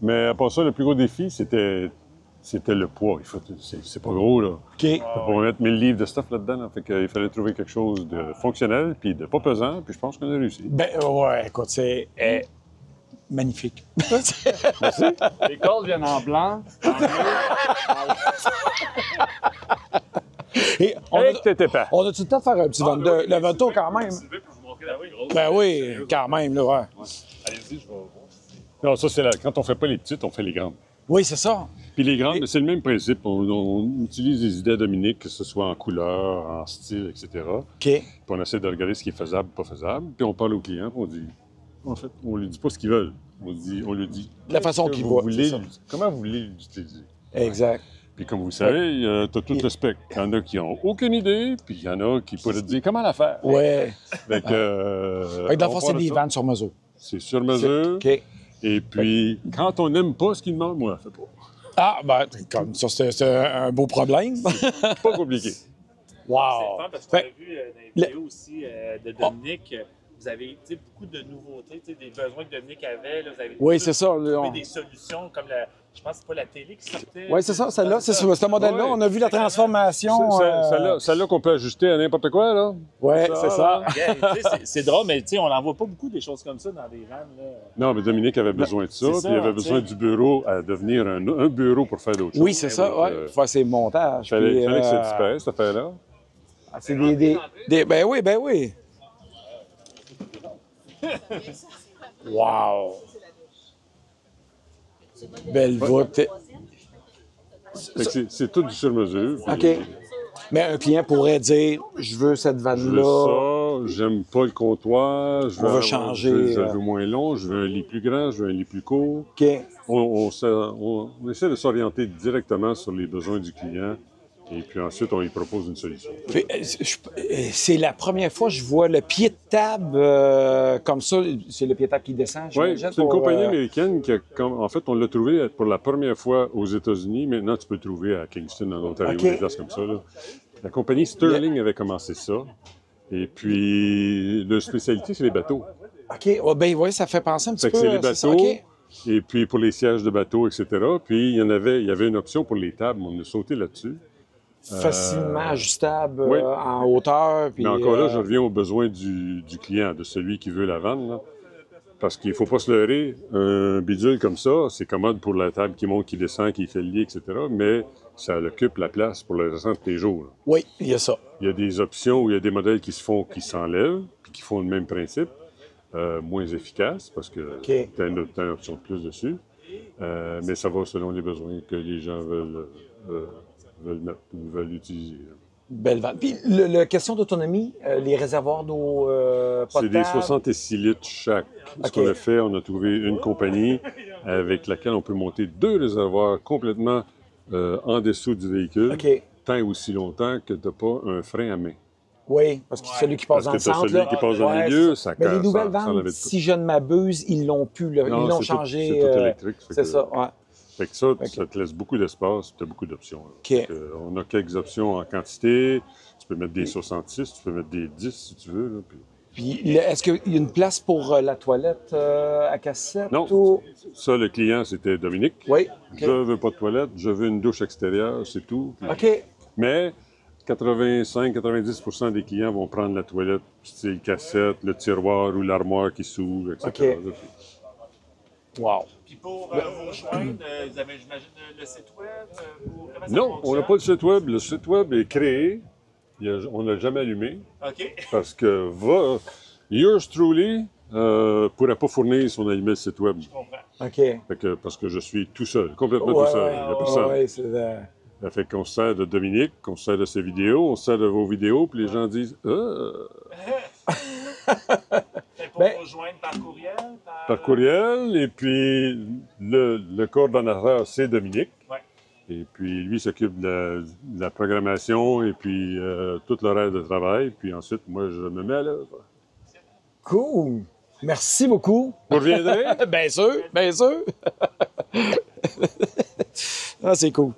Mais à part ça, le plus gros défi, c'était le poids. C'est pas gros, là. OK. On va mettre 1000 livres de stuff là-dedans. Là. Fait qu'il fallait trouver quelque chose de fonctionnel, puis de pas pesant, puis je pense qu'on a réussi. Ben, ouais, écoute, c'est magnifique. Les cordes viennent en blanc, en bleu, Et on a tout le temps de faire un petit Vanta. Le Vanta, quand même. Ben oui, quand même, là, ouais. Allez-y, je vais voir. Non, ça, c'est quand on fait pas les petites, on fait les grandes. Oui, c'est ça. Puis les grandes, c'est le même principe. On utilise les idées Dominique, que ce soit en couleur, en style, etc. OK. Puis on essaie de regarder ce qui est faisable, pas faisable. Puis on parle aux clients, puis on dit... En fait, on lui dit pas ce qu'ils veulent. On lui dit... De la façon qu'ils voient, c'est ça. Comment vous voulez l'utiliser? Exact. Puis comme vous savez, tu as tout le spectre. Il y en a qui n'ont aucune idée, puis il y en a qui pourraient te dire comment la faire. Ouais. Fait que... Dans le fond, c'est des vannes sur mesure. C'est sur mesure. OK. Et puis, quand on n'aime pas ce qu'ils demandent, moi, fais pas. Ah, ben, comme ça, c'est un beau problème. Pas compliqué. Wow! C'est fun parce qu'on a vu dans les vidéos aussi de Dominique, vous avez beaucoup de nouveautés, des besoins que Dominique avait. Là, vous avez Oui, c'est ça. trouvé des solutions comme je pense que c'est pas la télé qui sortait. Oui, c'est ça, celle-là, c'est ce modèle-là. Ouais. On a vu la transformation. Celle-là qu'on peut ajuster à n'importe quoi, là. Oui, c'est ça. C'est drôle, mais on n'en voit pas beaucoup des choses comme ça dans des vannes. Là. Non, mais Dominique avait besoin de ça, C'est puis ça, il avait besoin du bureau à devenir un bureau pour faire d'autres choses. Oui, c'est ça, oui. Pour faire ses montages. Il fallait puis, que ça disparaisse, cette affaire-là. C'est ben oui, ben oui. Wow! Belle voûte. C'est tout du sur-mesure. OK. Mais un client pourrait dire, je veux cette Je veux vanne-là. ça, j'aime pas le comptoir, On va changer, Je veux moins long, je veux un lit plus grand, je veux un lit plus court. OK. On essaie de s'orienter directement sur les besoins du client et puis ensuite, on lui propose une solution. C'est la première fois que je vois le pied de table comme ça. C'est le pied de table qui descend, Oui, j'imagine. c'est une compagnie américaine qui, en fait, on l'a trouvé pour la première fois aux États-Unis. Maintenant, tu peux le trouver à Kingston, en Ontario, des places comme ça. Là. La compagnie Sterling avait commencé ça. Et puis, leur spécialité, c'est les bateaux. OK. Oh, ben oui, ça fait penser un petit Fait que peu. c'est les ça, bateaux, OK. et puis pour les sièges de bateaux, etc. Puis il y avait une option pour les tables, on a sauté là-dessus. Facilement ajustable oui. en hauteur. Puis, Mais encore là, je reviens aux besoins du client, de celui qui veut la vendre. Là. Parce qu'il ne faut pas se leurrer, un bidule comme ça, c'est commode pour la table qui monte, qui descend, qui fait le lit, etc. Mais ça occupe la place pour le restant de tes jours. Là. Oui, il y a ça. Il y a des options où il y a des modèles qui se font, qui s'enlèvent, puis qui font le même principe, moins efficace, parce que tu as une option de plus dessus. Mais ça va selon les besoins que les gens veulent utiliser. Là. Belle vanne. Puis, la question d'autonomie, les réservoirs d'eau potable. C'est des 66 litres chaque. Ce qu'on a fait, on a trouvé une compagnie avec laquelle on peut monter 2 réservoirs complètement en dessous du véhicule, tant et aussi longtemps que tu n'as pas un frein à main. Oui, parce que celui qui passe dans le centre. Celui qui passe dans le milieu, ça mais les nouvelles vannes, si je ne m'abuse, ils l'ont plus. Ils l'ont changé. C'est tout électrique. C'est ça, ouais. Fait que ça te laisse beaucoup d'espace, tu as beaucoup d'options. On a quelques options en quantité. Tu peux mettre des 66, tu peux mettre des 10 si tu veux. Là, puis est-ce qu'il y a une place pour la toilette à cassette? Non. Ça, le client, c'était Dominique. Oui. Je veux pas de toilette, je veux une douche extérieure, c'est tout. OK. Mais 85-90 des clients vont prendre la toilette, style cassette, le tiroir ou l'armoire qui s'ouvre, etc. OK. Wow. Puis pour vous rejoindre, vous avez, j'imagine, le site web? Non, on n'a pas de site web. Le site web est créé. On ne l'a jamais allumé. OK. Parce que yours truly ne pourrait pas fournir si on allumait le site web. Je comprends. OK. Parce que je suis tout seul, complètement tout seul. Il n'y a personne. Ça fait qu'on se sert de Dominique, qu'on se sert de ses vidéos, on se sert de vos vidéos, puis les gens disent Pour vous rejoindre par courriel? Par courriel, et puis le coordonnateur, c'est Dominique. Ouais. Et puis lui s'occupe de la programmation et puis tout l'horaire de travail. Puis ensuite, moi, je me mets à l'œuvre. Cool! Merci beaucoup. Vous reviendrez? Bien sûr, bien sûr. Ah, c'est cool.